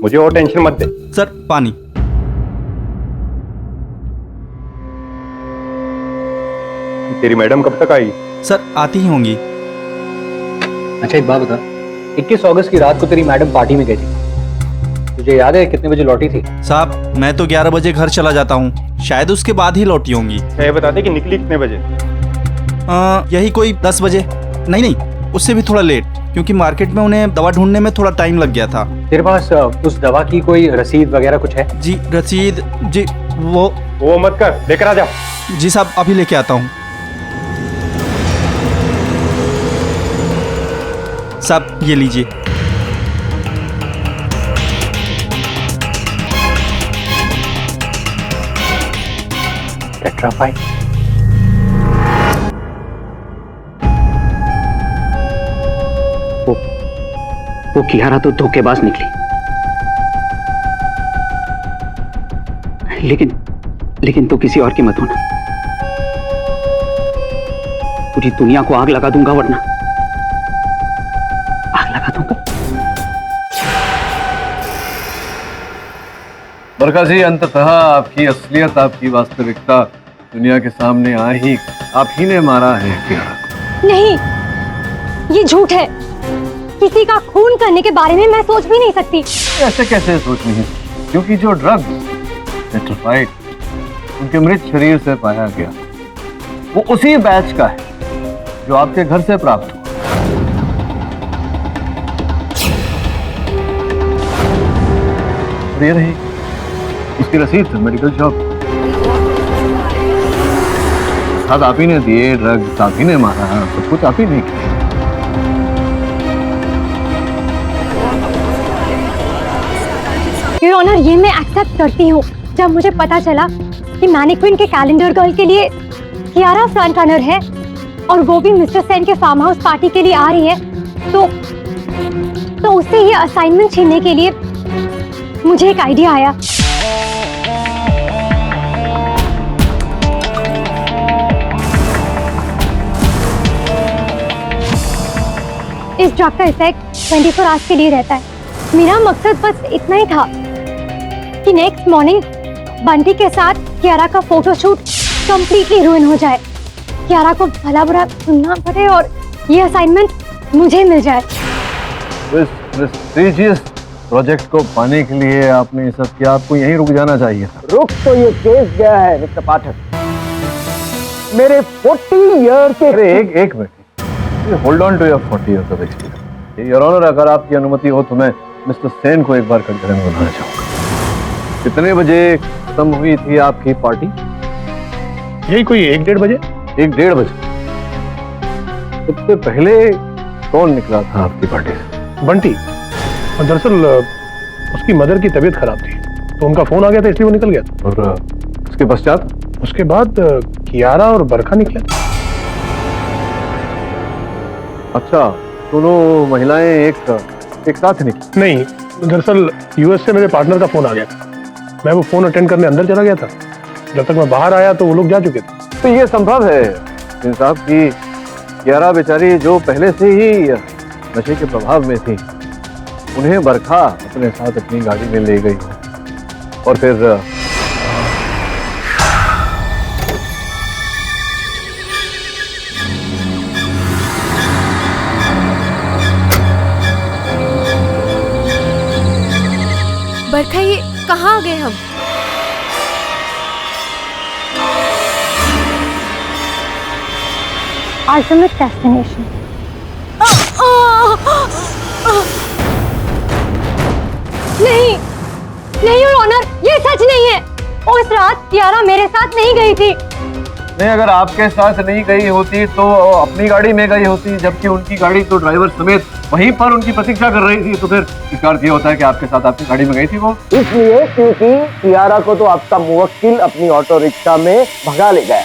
मुझे और टेंशन मत दे।
सर पानी।
तेरी मैडम कब तक आई?
सर आती ही होंगी।
अच्छा एक बात बता, 21 अगस्त की रात को तेरी मैडम पार्टी में गई थी, तुझे याद है कितने बजे लौटी थी?
साहब मैं तो 11 बजे घर चला जाता हूँ, शायद उसके बाद ही लौटी होंगी।
ये बता दे कि निकली कितने बजे?
यही कोई 10 बजे। नहीं, उससे भी थोड़ा लेट, क्योंकि मार्केट में उन्हें दवा ढूंढने में थोड़ा टाइम लग गया था।
तेरे पास उस दवा की कोई रसीद वगैरह कुछ है?
जी रसीद, जी
वो मत कर, लेकर आ जा।
जी साहब अभी लेके आता हूँ। साहब ये लीजिए।
टेट्रापाइन।
वो कियारा तो धोखेबाज निकली, लेकिन तो किसी और की मत होना। पूरी दुनिया को आग लगा दूंगा, वरना आग लगा दूंगा।
बरखा जी, अंततः आपकी असलियत, आपकी वास्तविकता दुनिया के सामने आ ही, आप ही ने मारा है कियारा को।
नहीं, ये झूठ है। किसी का खून करने के बारे में मैं सोच भी नहीं सकती।
ऐसे कैसे सोच नहीं, क्योंकि जो ड्रग्स टेट्रापाइड उनके मृत शरीर से पाया गया वो उसी बैच का है जो आपके घर से प्राप्त हुआ। और ये रही उसकी रसीद, मेडिकल शॉप। साथ आप ही ने दिए, ड्रग्स आप ही ने मारा, सब कुछ आप ही ने किया।
योर ऑनर, ये मैं एक्सेप्ट करती हूँ। जब मुझे पता चला कि मैनेक्विन के कैलेंडर गर्ल के लिए कियारा फ्रंट रनर है और वो भी मिस्टर सेन के फार्म हाउस पार्टी के लिए आ रही है, तो उससे ये असाइनमेंट छीनने के लिए मुझे एक आइडिया आया। इस ड्रग का इफेक्ट 24 आवर्स के लिए रहता है। मेरा मकसद बस इतना ही था कि नेक्स्ट मॉर्निंग बंटी के साथ कियारा का फोटोशूट कंप्लीटली रुइन हो जाए, कियारा को भला बुरा सुनना पड़े और ये असाइनमेंट मुझे मिल जाए।
इस प्रेस्टीजियस प्रोजेक्ट को पाने के लिए आपने ये सब किया, आपको यहीं रुक जाना चाहिए था।
रुक तो ये केस गया है मिस्टर पाठक, मेरे 40 ईयर के।
अरे एक minute, hold on to your 40 years of experience. Your honour, अगर आपकी अनुमति हो तो मैं मिस्टर सेन को एक बार कटघरे में बुलाना चाहूंगा। कितने बजे खत्म हुई थी आपकी पार्टी?
यही कोई 1-1:30 बजे।
1-1:30 बजे। सबसे पहले कौन निकला था आपकी पार्टी से?
बंटी। दरअसल उसकी मदर की तबीयत खराब थी तो उनका फोन आ गया था, इसलिए वो निकल गया था।
और उसके पश्चात?
उसके बाद कियारा और बरखा निकले।
अच्छा, दोनों महिलाएं एक साथ निकली?
नहीं, दरअसल यूएस से मेरे पार्टनर का फोन आ गया था, मैं वो फोन अटेंड करने अंदर चला गया था। जब तक मैं बाहर आया तो वो लोग जा चुके थे।
तो ये संभव है साहब की कियारा बेचारी जो पहले से ही नशे के प्रभाव में थी, उन्हें बरखा अपने साथ अपनी गाड़ी में ले गई और फिर
बरखा, ये कहाँ आ गए हम?
Ultimate destination. नहीं, नहीं योर ऑनर, ये सच नहीं है। उस रात कियारा मेरे साथ नहीं गई थी।
नहीं, अगर आपके साथ नहीं गई होती तो अपनी गाड़ी में गई होती, जबकि उनकी गाड़ी तो ड्राइवर समेत वहीं पर उनकी प्रतीक्षा कर रही थी। तो फिर इसका अर्थ ये होता है कि आपके साथ आपकी गाड़ी में गई थी वो।
इसलिए क्योंकि कियारा को तो आपका मुवक्किल अपनी ऑटो रिक्शा में भगा ले गया।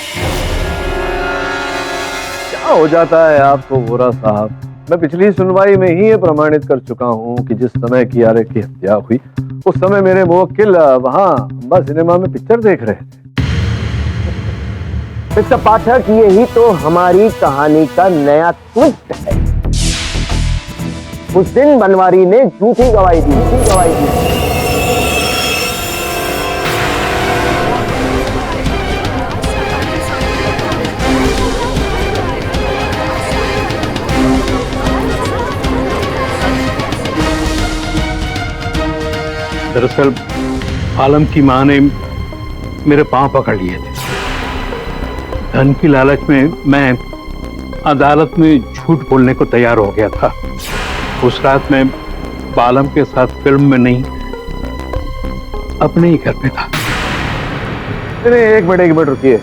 क्या हो जाता है आपको वोरा साहब? मैं पिछली सुनवाई में ही ये प्रमाणित कर चुका हूँ कि जिस समय कियारे की हत्या हुई उस समय मेरे मुवक्किल वहाँ अंबा सिनेमा में पिक्चर देख रहे थे।
मिस्टर पाठक, यही तो हमारी कहानी का नया ट्विस्ट है। उस दिन बनवारी ने झूठी गवाही दी।
दरअसल आलम की मां ने मेरे पांव पकड़ लिए थे। धन की लालच में मैं अदालत में झूठ बोलने को तैयार हो गया था। उस रात मैं आलम के साथ फिल्म में नहीं, अपने ही घर में था।
नहीं, एक मिनट रुकिए।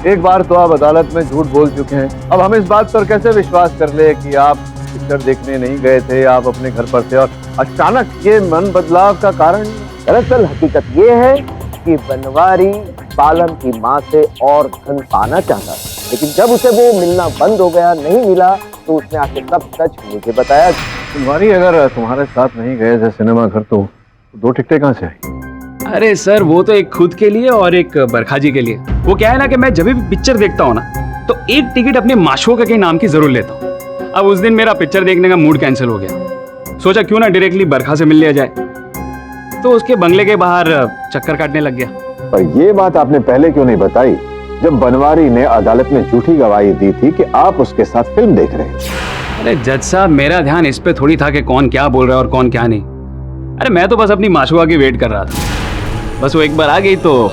एक बार तो आप अदालत में झूठ बोल चुके हैं, अब हम इस बात पर कैसे विश्वास कर ले कि आप पिक्चर देखने नहीं गए थे, आप अपने घर पर थे और अचानक ये मन बदलाव का कारण?
दरअसल हकीकत ये है कि बनवारी बालम की मां से और धन पाना चाहता था, लेकिन जब उसे वो मिलना बंद हो गया, नहीं मिला, तो उसने आके सब सच मुझे बताया।
बनवारी अगर तुम्हारे साथ नहीं गए थे सिनेमा घर तो 2 टिकटें कहाँ से आई?
अरे सर, वो तो एक खुद के लिए और एक बरखा जी के लिए। वो क्या है ना कि मैं जब भी पिक्चर देखता हूँ ना तो एक टिकट अपने माशूका के नाम की जरूर लेता हूँ। अब उस दिन मेरा पिक्चर देखने का मूड कैंसिल हो गया। सोचा क्यों ना डायरेक्टली बरखा से मिल लिया जाए, तो उसके बंगले के बाहर चक्कर काटने लग गया।
पर ये बात आपने पहले क्यों नहीं बताई जब बनवारी ने अदालत में झूठी गवाही दी थी कि आप उसके साथ फिल्म देख रहे हैं?
अरे जज साहब, मेरा ध्यान इस पे थोड़ी था कि कौन क्या बोल रहा है और कौन क्या नहीं। अरे मैं तो बस अपनी माशूका की वेट कर रहा था। बस वो एक बार आ गई तो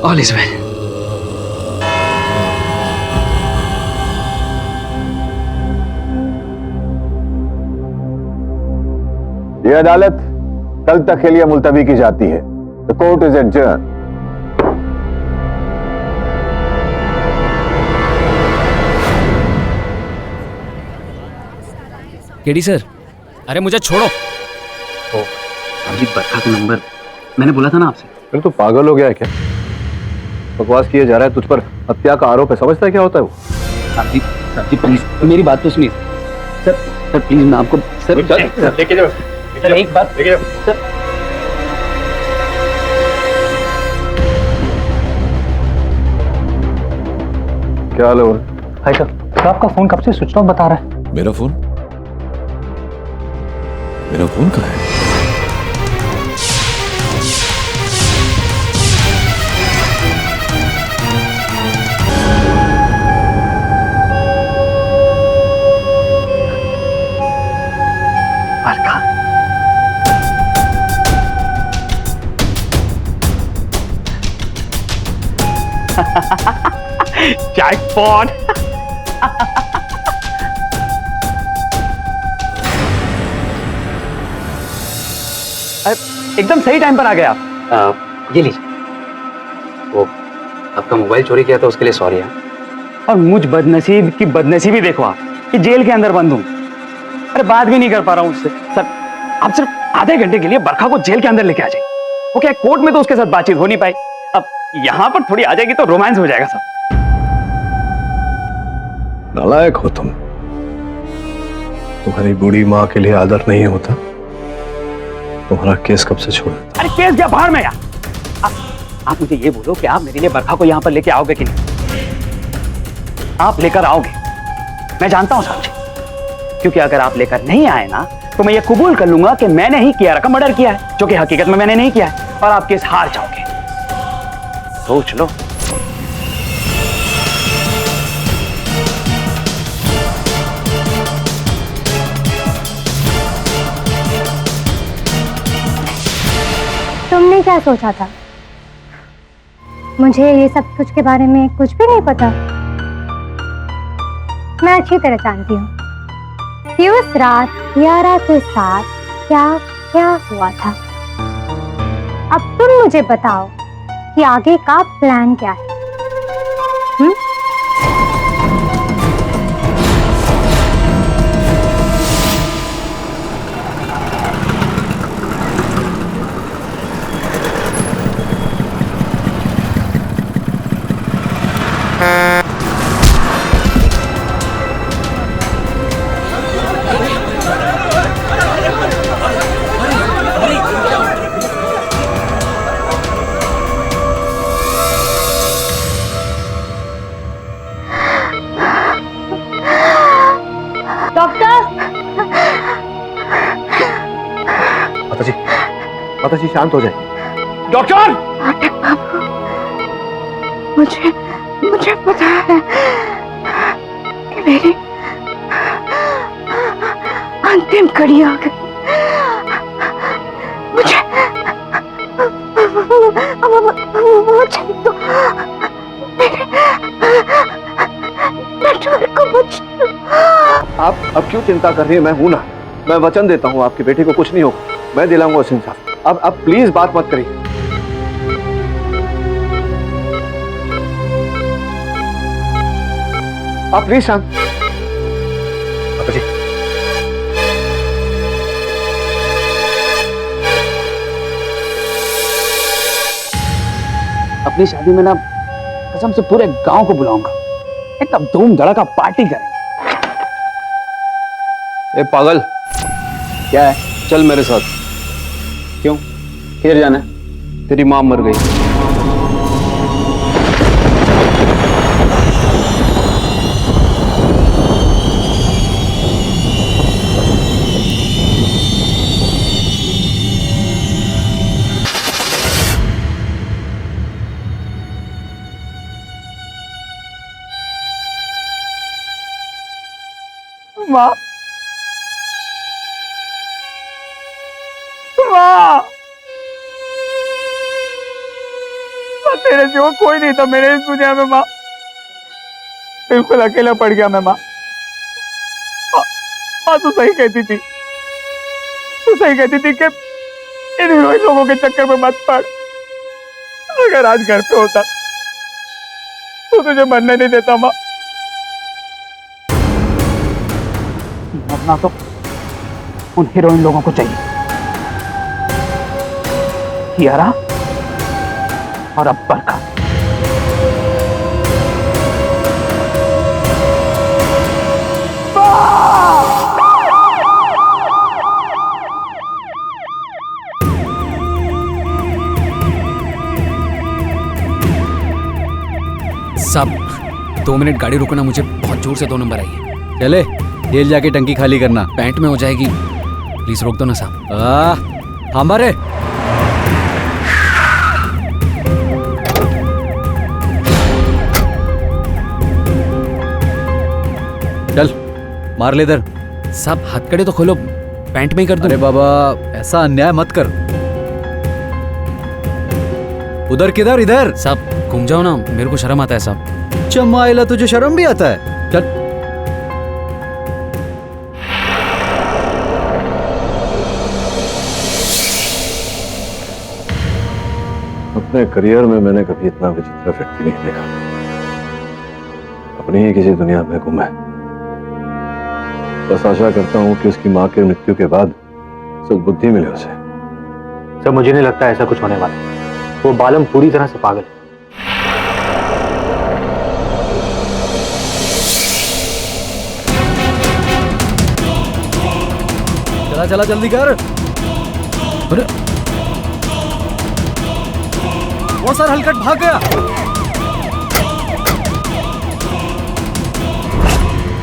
ऑल इज वेल।
ये अदालत कल तक के लिए मुलतवी की जाती है। The court is adjourn.
KD sir, अरे मुझे छोड़ो।
अजीत, बरखा का नंबर मैंने बोला था ना आपसे।
फिर तो पागल हो गया है क्या? बकवास किए जा रहा है, तुझ पर हत्या का आरोप है। समझता है क्या होता है वो?
साहब जी प्लीज मेरी बात तो सुनिए। सर प्लीज, मैं आपको सर
लेके जाओ
सर एक बात
लेके जाओ
सर।
क्या हाल है?
हाय सर, तो आपका फोन कब से स्विच ऑफ बता रहा है?
मेरा फोन कहाँ है?
बरखा,
जैकपॉट। एकदम सही टाइम पर आ गया आप।
ये लीजिए। वो आपका मोबाइल चोरी किया था उसके लिए सॉरी।
और मुझ बदनसीब की बदनसीबी देखो आप कि जेल के अंदर बंद हूं। अरे बात भी नहीं कर पा रहा हूं उससे। सर आप सिर्फ आधे घंटे के लिए बरखा को जेल के अंदर लेके आ जाइए। वो क्या कोर्ट में तो उसके साथ बातचीत हो नहीं पाई, अब यहां पर थोड़ी आ जाएगी तो रोमांस हो जाएगा सब।
नालायक हो तुम। तुम्हारी बूढ़ी माँ के लिए आदर नहीं होता। तुम्हारा केस कब से छोड़ा?
अरे केस क्या बाहर में यार। आप मुझे ये बोलो कि आप मेरे लिए बरखा को यहां पर लेके आओगे कि नहीं? आप लेकर आओगे, मैं जानता हूं साहब जी, क्योंकि अगर आप लेकर नहीं आए ना तो मैं ये कबूल कर लूंगा कि मैंने ही कियारा का मर्डर किया है, जो कि हकीकत में मैंने नहीं किया है, और आप केस हार जाओगे। सोच लो।
तुमने क्या सोचा था? मुझे ये सब कुछ के बारे में कुछ भी नहीं पता। मैं अच्छी तरह जानती हूँ कि उस रात कियारा के साथ क्या क्या हुआ था। अब तुम मुझे बताओ कि आगे का प्लान क्या है?
माता जी शांत हो जाए।
डॉक्टर!
मुझे पता है कि मेरी अंतिम घड़ी आ गई। मुझे तो मेरे को
आप अब क्यों चिंता कर रही है? मैं हूं ना। मैं वचन देता हूं आपकी बेटी को कुछ नहीं होगा। मैं दिलाऊंगा उसे इंसाफ। अब प्लीज बात मत करिए। आप प्लीज शांत।
माता जी
अपनी शादी में ना कसम से पूरे गांव को बुलाऊंगा, एकदम धूम धड़का पार्टी करेंगे।
ए पागल,
क्या है?
चल मेरे साथ।
क्यों? किधर जाना है?
तेरी मां मर गई।
माँ, माँ, तेरे सिवा कोई नहीं था मेरे इस दुनिया में माँ। बिल्कुल अकेला पड़ गया मैं माँ। माँ तू सही कहती थी, कि इन हीरोइन लोगों के चक्कर में मत पड़। अगर आज घर पे होता तो तुझे मरने नहीं देता माँ।
मरना तो उन हीरोइन लोगों को चाहिए, कियारा और अब्बर का।
सब 2 मिनट गाड़ी रुकना, मुझे बहुत जोर से 2 नंबर आई है।
चले जेल जाके टंकी खाली करना।
पैंट में हो जाएगी, प्लीज रोक दो ना साहब।
हमारे चल मार ले इधर।
सब हथकड़े तो खोलो, पैंट में ही कर दो।
अरे बाबा ऐसा अन्याय मत कर। उधर किधर? इधर।
सब घूम जाओ ना, मेरे को शर्म आता है सब।
चमाइला तुझे शर्म भी आता है? चल
अपने करियर में मैंने कभी इतना विचित्र व्यक्ति नहीं देखा। अपनी ही किसी दुनिया में गुम है। बस आशा करता हूं कि उसकी मां के मृत्यु के बाद सद्बुद्धि मिले उसे।
सर मुझे नहीं लगता ऐसा कुछ होने वाला है। वो बालम पूरी तरह से पागल है।
चला चला जल्दी कर। अरे वो सर हलकट भाग गया।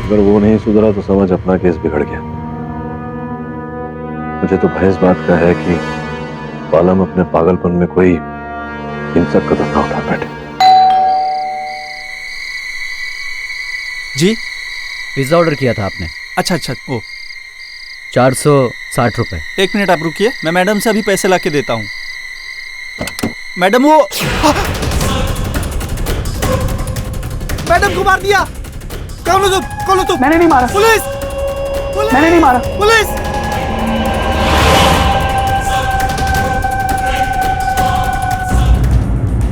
अगर वो नहीं सुधरा तो समझ अपना केस बिगड़ गया। मुझे तो भय इस बात का है कि बालम अपने पागलपन में कोई हिंसक कदम ना उठा बैठे।
जी पिज्जा ऑर्डर किया था आपने? अच्छा अच्छा, ओ 460 रुपए। 1 मिनट आप रुकिए, मैं मैडम से अभी पैसे लाके देता हूँ। मैडम वो मैडम को मार दिया। कौन हो तुम? कौन हो तुम?
मैंने नहीं मारा।
पुलिस!
मैंने नहीं मारा।
पुलिस!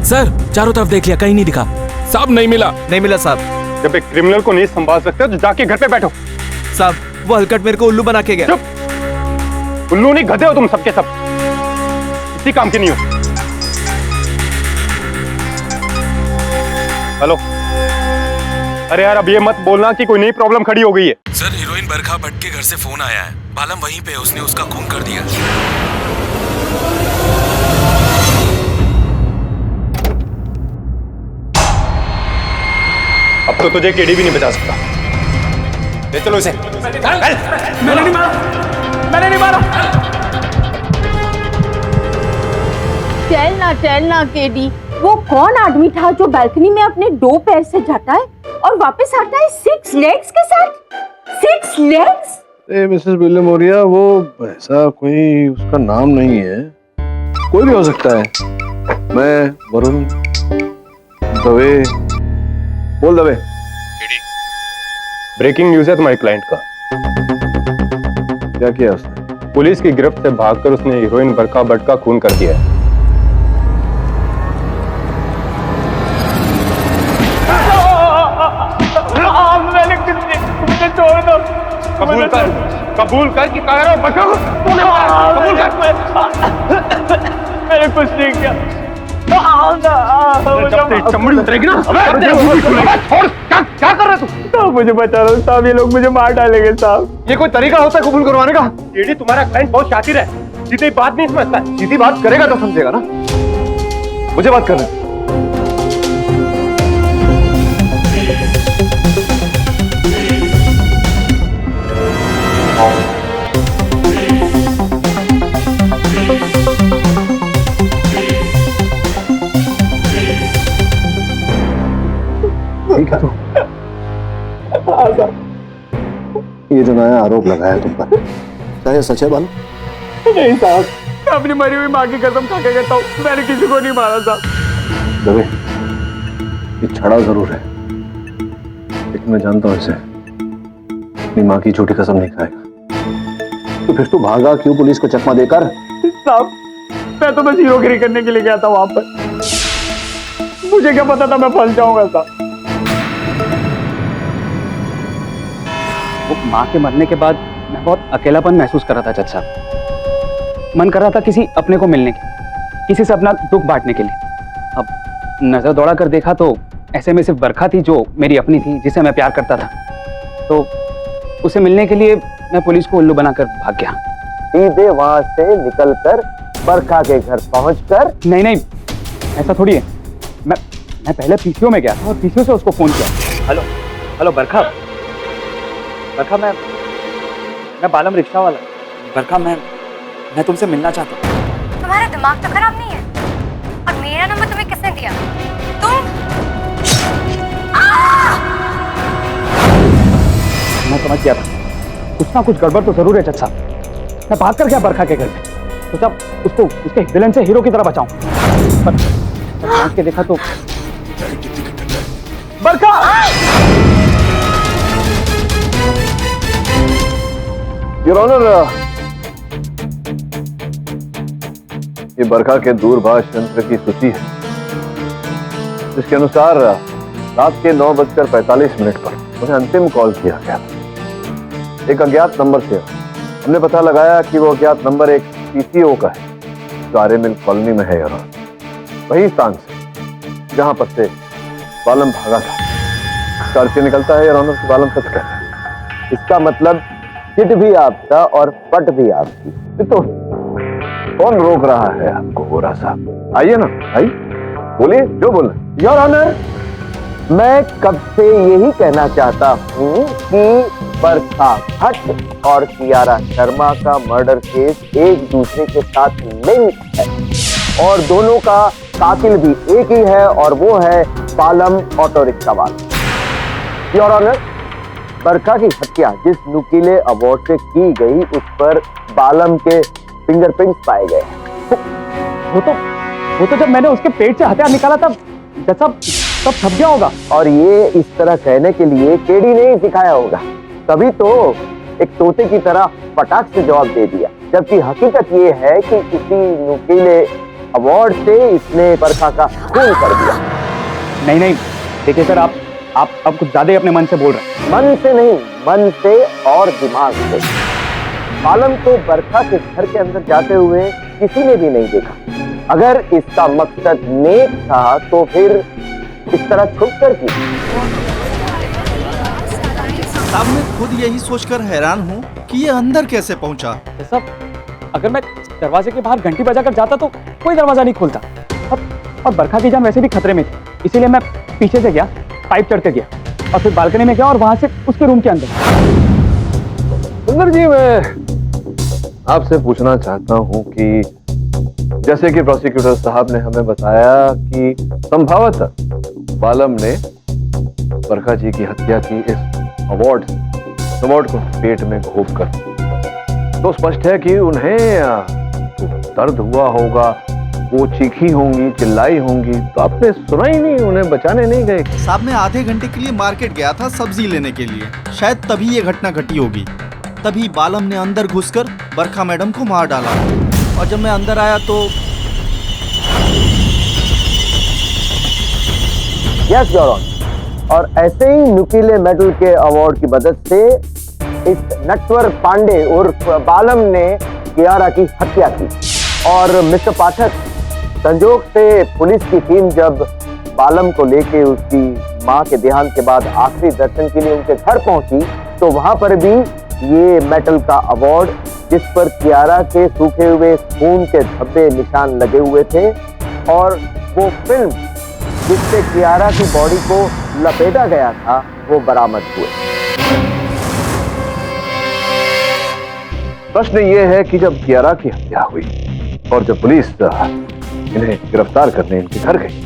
सर चारों तरफ देख लिया, कहीं नहीं दिखा।
साहब नहीं मिला।
नहीं मिला साहब।
जब एक क्रिमिनल को नहीं संभाल सकते तो जाके घर पे बैठो।
साहब वो हलकट मेरे को उल्लू बना के गया।
चुप! उल्लू नहीं, गधे हो तुम सबके सब। इसी काम के नहीं हो। हेलो, अरे यार अब ये मत बोलना कि कोई नई प्रॉब्लम खड़ी हो गई है।
सर हीरोइन बरखा भट्ट के घर से फोन आया है, बालम वहीं पे है, उसने उसका खून कर दिया।
अब तो तुझे केडी भी नहीं बचा सकता। ले चलो इसे।
मैंने नहीं मारा। मैंने नहीं मारा।
चलना केडी, वो कौन आदमी था जो बालकनी में अपने 2 पैर से जाता है और वापस आता है 6 legs के साथ? 6 legs?
मिसेस विलियमोरिया, वो ऐसा कोई उसका नाम नहीं है, कोई भी हो सकता है। मैं वरुण दवे बोल दवे।
ब्रेकिंग न्यूज है तुम्हारे क्लाइंट का।
क्या किया उसने?
पुलिस की गिरफ्त से भागकर उसने हीरोइन बरखा भट्ट का खून कर दिया है।
मुझे छोड़ दो।
कबूल कर कि कह रहा हूं बरखा को तूने मारा। कबूल कर।
मैंने कुछ नहीं किया।
जब तेरी चमड़ी उतरेगी ना, छोड़। क्या कर रहा है तू?
साहब मुझे बचा रहा हूँ साहब, ये लोग मुझे मार डालेंगे साहब।
ये कोई तरीका होता है कबूल करवाने का? केडी तुम्हारा क्लाइंट बहुत शातिर है, सीधी बात नहीं समझता।
सीधी बात करेगा तो समझेगा ना। मुझे बात करना। ठीक है, ये जो नया आरोप लगाया तुम पर, क्या ये सच है बालू?
नहीं साहब, मैं अपनी मरी हुई माँ की कसम खा के कहता हूँ, मैंने किसी को नहीं मारा साहब।
दवे, ये छड़ा जरूर है, लेकिन मैं जानता हूँ इसे अपनी माँ की झूठी कसम नहीं खाएगा। तो फिर तू भागा क्यों पुलिस को चकमा देकर?
साहब मैं तो बस हीरोगिरी करने के लिए गया था वहां पर, मुझे क्या पता था मैं फंस जाऊंगा साहब।
वो माँ के मरने के बाद मैं बहुत अकेलापन महसूस कर रहा था जज साहब। मन कर रहा था किसी अपने को मिलने के, किसी से अपना दुख बांटने के लिए। अब नजर दौड़ा कर देखा तो ऐसे में सिर्फ बरखा थी जो मेरी अपनी थी, जिसे मैं प्यार करता था। तो उसे मिलने के लिए मैं पुलिस को उल्लू बनाकर भाग गया।
सीधे वहां से निकलकर बरखा के घर पहुंचकर?
नहीं नहीं, ऐसा थोड़ी है। मैं पहले पीसीओ में गया था और पीसीओ से उसको फोन किया। हेलो हेलो बरखा, बरखा मैं बालम रिक्शा वाला। बरखा मैं तुमसे मिलना चाहता हूँ।
तुम्हारा दिमाग तो खराब नहीं है? और मेरा नंबर तुम्हें किसने दिया? तुम?
मैं समझ गया था कुछ ना कुछ गड़बड़ तो जरूर है जज साहब। मैं भाग कर गया बरखा के घर में, तो जब उसको उसके विलन से हीरो की तरह बचाऊं, पर पहुंच के देखा तो
बरखा!
योर ऑनर, ये बरखा के दूरभाष यंत्र की सूची है, जिसके अनुसार रात के 9:45 पर उन्हें अंतिम कॉल किया गया। एक अज्ञात नंबर से हमने पता लगाया कि वो अज्ञात नंबर एक पीसीओ का है जो आर्य मिल कॉलोनी में है। योर ऑनर, वही स्थान से जहां पर से बालम भागा था। इसका अर्थ निकलता है योर ऑनर कि बालम सच कहता है।
इसका मतलब चिट भी आपका और पट भी आपकी।
तो कौन रोक रहा है आपको गोरा साहब? आइए ना, आइए, बोलिए जो बोलना।
योर ऑनर, मैं कब से यही कहना चाहता हूँ कि बरखा भट्ट और कियारा शर्मा का मर्डर केस एक दूसरे के साथ लिंक है और दोनों का कातिल भी एक ही है और वो है बालम ऑटो रिक्शा वाला। योर ऑनर, बरखा की हत्या जिस नुकीले अवार्ड से की गई उस पर बालम के फिंगरप्रिंट्स पाए गए।
वो तो जब मैंने उसके पेट से हथियार निकाला तब जज साहब तब छप गया होगा।
और ये इस तरह कहने के लिए केडी ने ही सिखाया होगा, तभी तो एक तोते की तरह फटाक से जवाब दे दिया। जबकि हकीकत ये है कि किसी नुकीले अवार्ड से इसने बरखा का खून कर दिया।
नहीं नहीं देखिए सर, आप कुछ ज्यादा ही अपने मन से बोल रहे हैं।
मन से नहीं, मन से और दिमाग से। आलम को बरखा के घर के अंदर जाते हुए किसी ने भी नहीं देखा। अगर इसका मकसद नेक था तो फिर इस तरह छुप कर की।
साहब मैं खुद यही सोचकर हैरान हूँ कि ये अंदर कैसे पहुँचा।
सब अगर मैं दरवाजे के बाहर घंटी बजाकर जाता तो कोई दरवाजा नहीं खुलता। और बरखा की जान वैसे भी खतरे में थी, इसीलिए मैं पीछे से गया, पाइप चढ़ कर गया और फिर बालकनी में गया और वहां से उसके रूम के अंदर।
सुंदर जी, मैं आपसे पूछना चाहता हूं कि जैसे कि प्रोसिक्यूटर साहब ने हमें बताया कि संभवतः बालम ने बरखा जी की हत्या की इस अवार्ड को पेट में घोप कर, तो स्पष्ट है कि उन्हें दर्द हुआ होगा, वो चीखी होंगी, चिल्लाई होंगी, तो आपने सुना ही नहीं, उन्हें बचाने नहीं गए।
साहब मैं आधे घंटे के लिए मार्केट गया था सब्जी लेने के लिए, शायद तभी ये घटना घटी होगी। तभी बालम ने अंदर घुसकर बरखा मैडम को मार डाला और जब मैं अंदर आया तो
यस योर ऑनर, और ऐसे ही नुकीले मेटल के अवार्ड की मदद से इस नटवर पांडे उर्फ बालम ने कियारा की हत्या की। और मिस्टर पाठक, संजोग से पुलिस की टीम जब बालम को लेके उसकी मां के देहांत के बाद आखिरी दर्शन के लिए उनके घर पहुंची तो वहां पर भी ये मेटल का अवार्ड, जिस पर कियारा के सूखे हुए खून के धब्बे निशान लगे हुए थे, और वो फिल्म जिससे कियारा की बॉडी को लपेटा गया था, वो बरामद हुए।
प्रश्न ये है कि जब कियारा की हत्या हुई और जब पुलिस इन्हें गिरफ्तार करने इनके घर गई,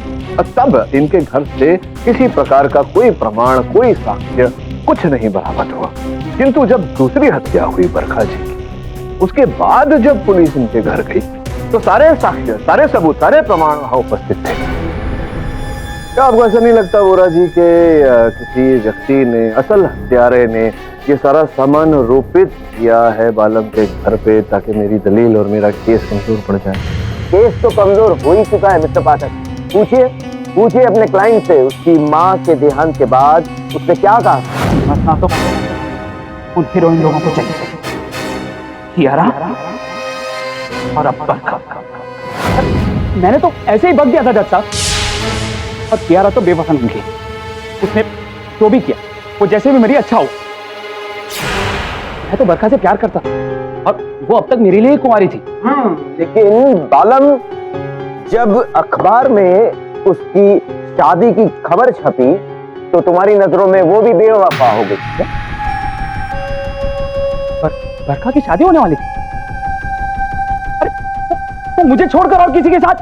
तब इनके घर से किसी प्रकार का कोई प्रमाण, कोई साक्ष्य, कुछ नहीं बरामद हुआ। किंतु जब दूसरी हत्या हुई बरखा जी की, उसके बाद जब पुलिस इनके घर गई तो सारे साक्ष्य, सारे सबूत, सारे प्रमाण वहां उपस्थित थे। क्या आपको ऐसा नहीं लगता वोरा जी के किसी व्यक्ति ने, असल हत्यारे ने ये सारा सामान रोपित किया है बालम के घर पे, ताकि मेरी दलील और मेरा केस कमजोर पड़ जाए?
केस तो कमजोर हो ही चुका है मिस्टर पाठक। पूछिए अपने क्लाइंट से, उसकी मां के देहांत के बाद उसने क्या कहा।
तो उन हीरोइन लोगों को चाहिए, कियारा और अब बरखा।
मैंने तो ऐसे ही बक दिया था जज साहब, और कियारा तो बेवफा नहीं थी। उसने जो भी किया वो जैसे भी मेरी अच्छा हो। मैं तो बरखा से प्यार करता और वो अब तक मेरे लिए कुंवारी थी।
लेकिन बालम, जब अखबार में उसकी शादी की खबर छपी तो तुम्हारी नजरों में वो भी बेवफा हो गई।
बरखा की शादी होने वाली थी? अरे वो मुझे छोड़कर और किसी के साथ?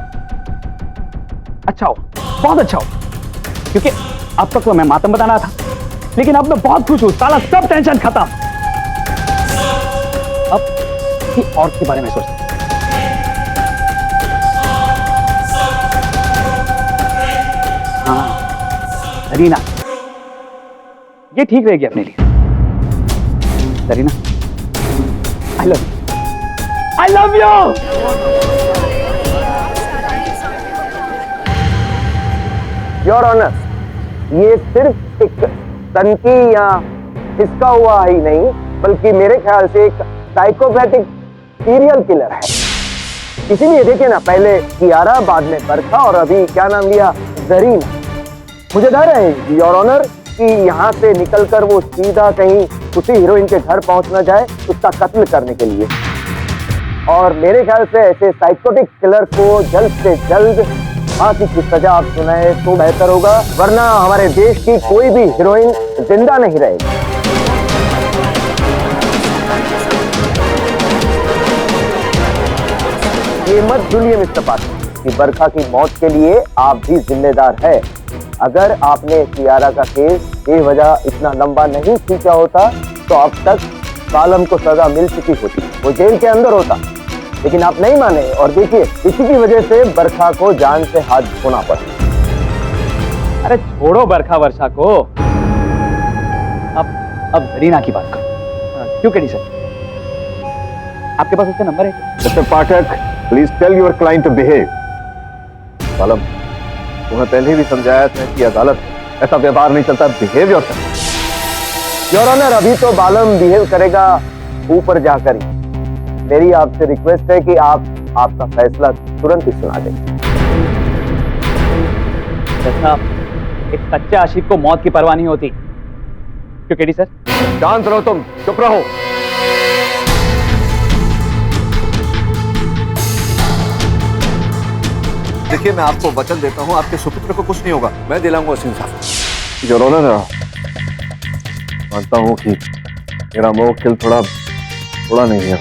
अच्छा हो, बहुत अच्छा हो, क्योंकि अब तक तो मैं मातम बताना था, लेकिन अब मैं बहुत खुश हूं। साला सब टेंशन खत्म। अब किसी और के बारे में सोचता। हाँ सरीना, ये ठीक रहेगी अपने लिए। Sarina, I love you. I love you.
Your honour, ये सिर्फ एक तनकी या हिस्सा हुआ ही नहीं, बल्कि मेरे ख्याल से एक साइकोपैथिक सीरियल किलर है। इसीलिए देखिए ना, पहले कियारा, बाद में बरखा और अभी क्या नाम लिया, जरीना। मुझे डर है योर ऑनर कि यहाँ से निकलकर वो सीधा कहीं उसी हीरोइन के घर पहुंच न जाए उसका कत्ल करने के लिए। और मेरे ख्याल से ऐसे साइकोटिक किलर को जल्द से जल्द फांसी की सजा आप सुनाए तो बेहतर होगा, वरना हमारे देश की कोई भी हीरोइन जिंदा नहीं रहेगी। ये मत भूलिए मिस्टर पाठक कि बरखा की मौत के लिए आप भी जिम्मेदार है। अगर आपने कियारा का केस बेवजह इतना लंबा नहीं खींचा होता तो अब तक बालम को सजा मिल चुकी होती, वो जेल के अंदर होता। लेकिन आप नहीं माने और देखिए इसी की वजह से बरखा को जान से हाथ धोना पड़ा।
अरे छोड़ो बरखा वर्षा को, अब जरीना की बात करो। क्यों केडी सर, आपके पास उसका नंबर है?
Mister Pathak, please tell your client to behave.
बालम, तुम्हें पहले भी समझाया था कि अदालत में ऐसा व्यवहार नहीं चलता, बिहेव योरसेल्फ।
योर ऑनर, अभी तो बालम बिहेव करेगा ऊपर जाकर ही। मेरी आपसे रिक्वेस्ट है कि आप आपका फैसला तुरंत ही सुना दें।
एक सच्चे आशिक को मौत की परवाह नहीं होती। क्यों केडी सर?
शांत रहो, तुम चुप रहो। देखिए, मैं आपको वचन देता हूं, आपके सुपुत्र को कुछ नहीं होगा, मैं दिलाऊंगा उसे इंसाफ। योर ऑनर, मानता हूं कि मेरा मौकिल थोड़ा नहीं है,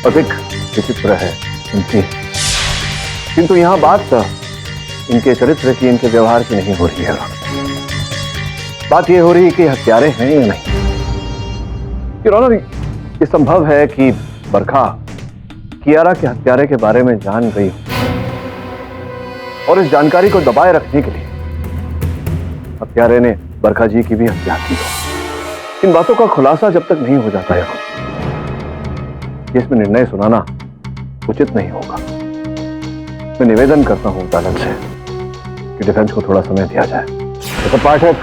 अधिक विचित्र है उनकी, किंतु यहाँ बात इनके चरित्र की, इनके व्यवहार की नहीं हो रही है। बात यह हो रही है कि हत्यारे हैं या नहीं। योर ऑनर, ये संभव है कि बरखा कियारा के हत्यारे के बारे में जान गई और इस जानकारी को दबाए रखने के लिए हत्यारे ने बरखा जी की भी हत्या की। इन बातों का खुलासा जब तक नहीं हो जाता है, इसमें निर्णय सुनाना उचित नहीं होगा। मैं निवेदन करता हूं अदालत से कि डिफेंस को थोड़ा समय दिया जाए।
मिस्टर पाठक,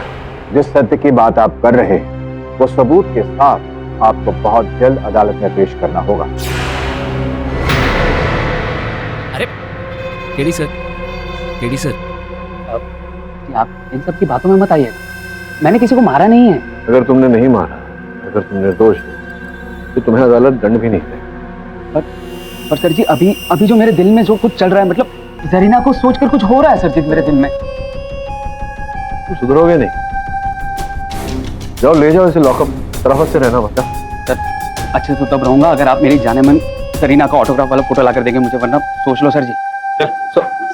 जिस सत्य की बात आप कर रहे हैं वो सबूत के साथ आपको बहुत जल्द अदालत में पेश करना होगा।
अरे केडी सर,
आप इन सब की बातों में मत आइए। मैंने किसी को मारा नहीं है।
अगर तुमने नहीं मारा, अगर तुम निर्दोष हो, तो तुम्हें अदालत दंड भी नहीं देगी।
पर सर जी, अभी जो मेरे दिल में जो कुछ चल रहा है, मतलब जरीना को सोचकर कुछ हो रहा है सर जी मेरे दिल में।
तुम सुधरोगे नहीं। जाओ, ले जाओ इसे लॉकअप, तरफ से रहना बता।
सर अच्छे से तब रहूंगा अगर आप मेरी जाने मन जरीना का ऑटोग्राफ वाला फोटो लाकर देंगे मुझे, वरना सोच लो सर जी।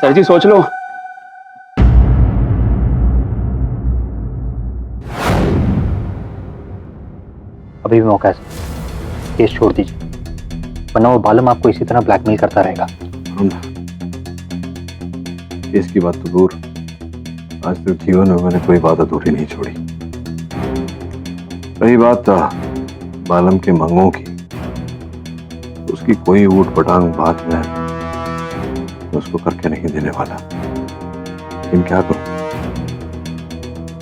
सर जी सोच लो।
अभी भी मौका है, केस छोड़ दीजिए, वरना वो बालम आपको इसी तरह ब्लैकमेल करता रहेगा।
केस की बात तो दूर, आज तक जीवन में मैंने कोई बात अधूरी नहीं छोड़ी। रही बात बालम के मंगों की, उसकी कोई ऊट पटांग बात में उसको करके नहीं देने वाला। लेकिन क्या करूं,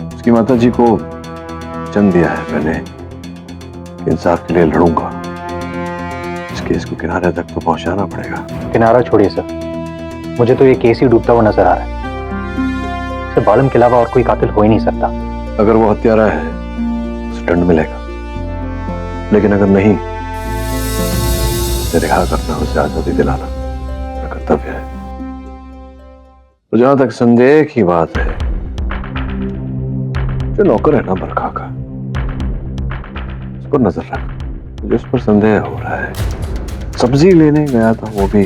उसकी माता जी को वचन दिया है मैंने, इंसाफ के लिए लड़ूंगा। इस केस को किनारे तक तो पहुंचाना पड़ेगा।
किनारा छोड़िए सर, मुझे तो ये केस ही डूबता हुआ नजर आ रहा है। सर, बालम के अलावा और कोई कातिल हो ही नहीं सकता।
अगर वो हत्यारा है उसे दंड मिलेगा, लेकिन अगर नहीं, उसे रिहा करना, उसे आजादी दिलाना मेरा कर्तव्य है। तो जहां तक संदेह की बात है, जो नौकर है ना बरखा का, उसको नजर रख, मुझे उस पर संदेह हो रहा है। सब्जी लेने गया था वो भी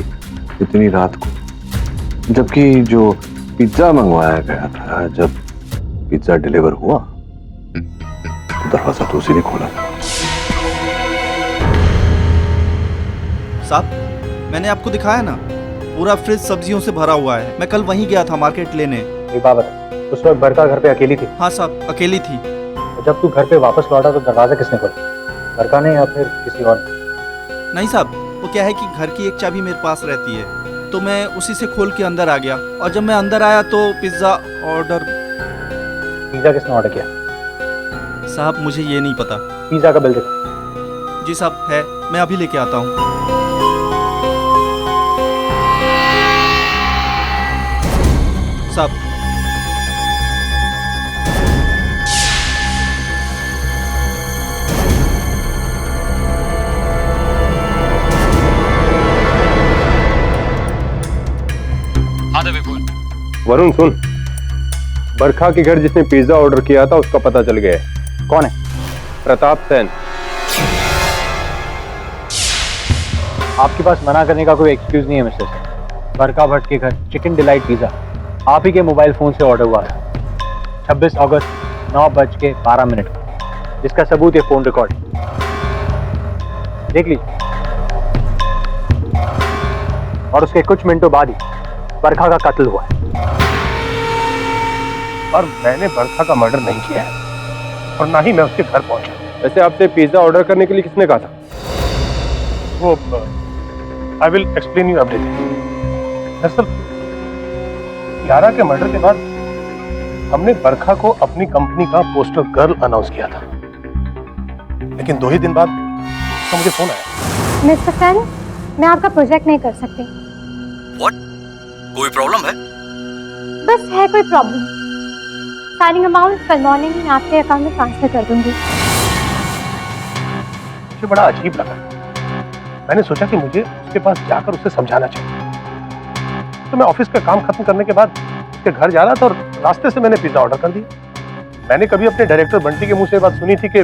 इतनी रात को, जबकि जो पिज्जा मंगवाया गया था, जब पिज्जा डिलीवर हुआ तो दरवाजा तो उसी ने खोला था।
साहब, मैंने आपको दिखाया ना, पूरा फ्रिज सब्जियों से भरा हुआ है। मैं कल वहीं गया था मार्केट लेने।
बाबर, उस वक्त बरका घर पे अकेली थी?
हाँ साहब, अकेली थी।
तो जब तू घर पे वापस लौटा तो दरवाजा किसने खोला, बरका ने या फिर किसी और?
नहीं साहब, वो क्या है कि घर की एक चाबी मेरे पास रहती है, तो मैं उसी से खोल के अंदर आ गया। और जब मैं अंदर आया तो पिज्जा
किसने ऑर्डर किया?
साहब, मुझे ये नहीं पता।
पिज्जा का बिल देखो।
जी साहब, है, मैं अभी लेके आता हूँ। साहब,
वरुण सुन, बरखा के घर जिसने पिज्जा ऑर्डर किया था उसका पता चल गया है।
कौन है?
प्रताप सेन।
आपके पास मना करने का कोई एक्सक्यूज नहीं है मिस्टर सेन। बरका भट्ट के घर चिकन डिलाइट पिज्जा आप ही के मोबाइल फोन से ऑर्डर हुआ है 26 अगस्त 9:12 जिसका सबूत है फोन रिकॉर्ड। देख लीजिए। और उसके कुछ मिनटों बाद ही बरखा का कत्ल हुआ है।
और मैंने बरखा का मर्डर नहीं किया है और ना ही मैं उसके घर पहुंचा।
वैसे आपसे पिज्जा ऑर्डर करने के लिए किसने कहा था?
वो I will explain you everything. दरअसल कियारा के मर्डर के बाद हमने बरखा को अपनी कंपनी का पोस्टर गर्ल अनाउंस किया था, लेकिन 2 ही दिन बाद तो मुझे फोन आया।
मिस्टर सेन, मैं आपका प्रोजेक्ट नहीं कर सकती।
व्हाट? कोई प्रॉब्लम है?
बस है कोई प्रॉब्लम। साइनिंग अमाउंट कल मॉर्निंग में आपके अकाउंट में ट्रांसफर कर दूंगी।
मुझे बड़ा अजीब लगा। मैंने सोचा कि मुझे उसके पास जाकर उसे समझाना चाहिए, तो मैं ऑफिस का काम खत्म करने के बाद उसके घर जा रहा था और रास्ते से मैंने पिज्जा ऑर्डर कर दिया। मैंने कभी अपने डायरेक्टर बंटी के मुंह से बात सुनी थी कि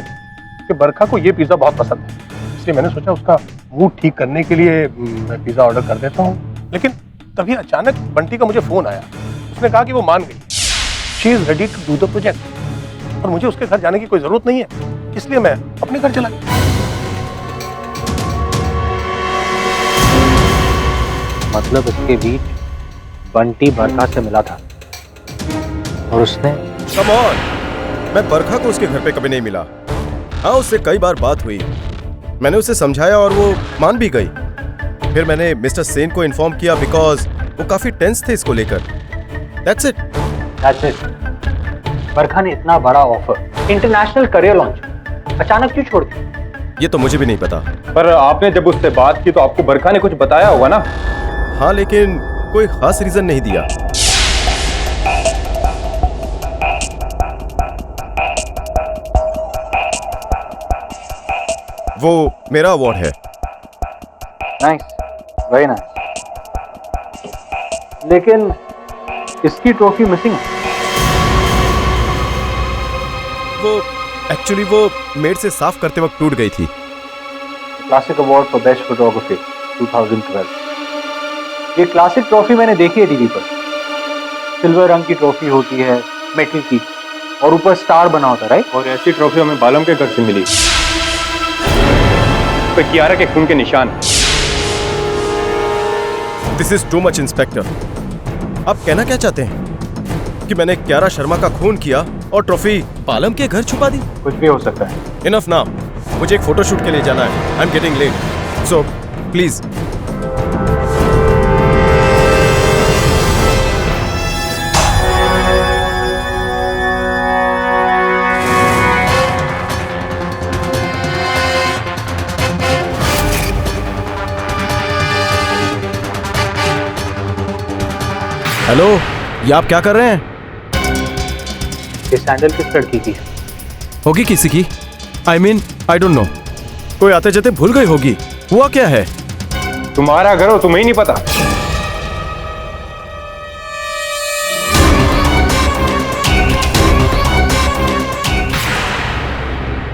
बरखा को ये पिज्जा बहुत पसंद है, इसलिए मैंने सोचा उसका मूड ठीक करने के लिए मैं पिज्जा ऑर्डर कर देता हूँ। लेकिन तभी अचानक बंटी का मुझे फोन आया। उसने कहा कि वो मान गई, she is ready to do the project, और मुझे उसके घर जाने की कोई जरूरत नहीं है, इसलिए मैं अपने घर चला गया।
मतलब इसके बीच बंटी बरखा से मिला था और उसने
कम ऑन, मैं बरखा को उसके घर पे कभी नहीं मिला। हाँ, उससे कई बार बात हुई, मैंने उसे समझाया और वो मान भी गई। फिर मैंने मिस्टर सेन को इन्फॉर्म किया बिकॉज वो काफी टेंस थे इसको लेकर। That's it.
That's it. बरखा ने इतना बड़ा ऑफर, इंटरनेशनल करियर लॉन्च, अचानक क्यों छोड़ दिया?
ये तो मुझे भी नहीं पता।
पर आपने जब उससे बात की तो आपको बरखा ने कुछ बताया होगा ना?
हाँ, लेकिन कोई खास रीजन नहीं दिया। वो मेरा अवार्ड है।
Nice, very nice. लेकिन इसकी ट्रॉफी मिसिंग है।
वो मेड से साफ करते वक्त टूट गई थी।
Classic award for best photography 2012। ये क्लासिक ट्रॉफी मैंने देखी है टीवी पर। सिल्वर रंग की ट्रॉफी होती है, मेटल की, और ऊपर स्टार बना होता है, राइट?
और ऐसी ट्रॉफी हमें बालम के घर से मिली, तो कियारा के खून के निशान।
This is too much inspector. आप कहना क्या चाहते हैं कि मैंने कियारा शर्मा का खून किया और ट्रॉफी बालम के घर छुपा दी?
कुछ भी हो सकता है।
इनफ नाउ, मुझे एक फोटोशूट के लिए जाना है। I am getting late, so please. Hello, ये आप क्या कर रहे हैं?
ये सैंडल किस लड़की की है?
होगी किसी की। I mean I don't know, कोई आते जाते भूल गई होगी। हुआ क्या है?
तुम्हारा घर हो, तुम्हें ही नहीं पता?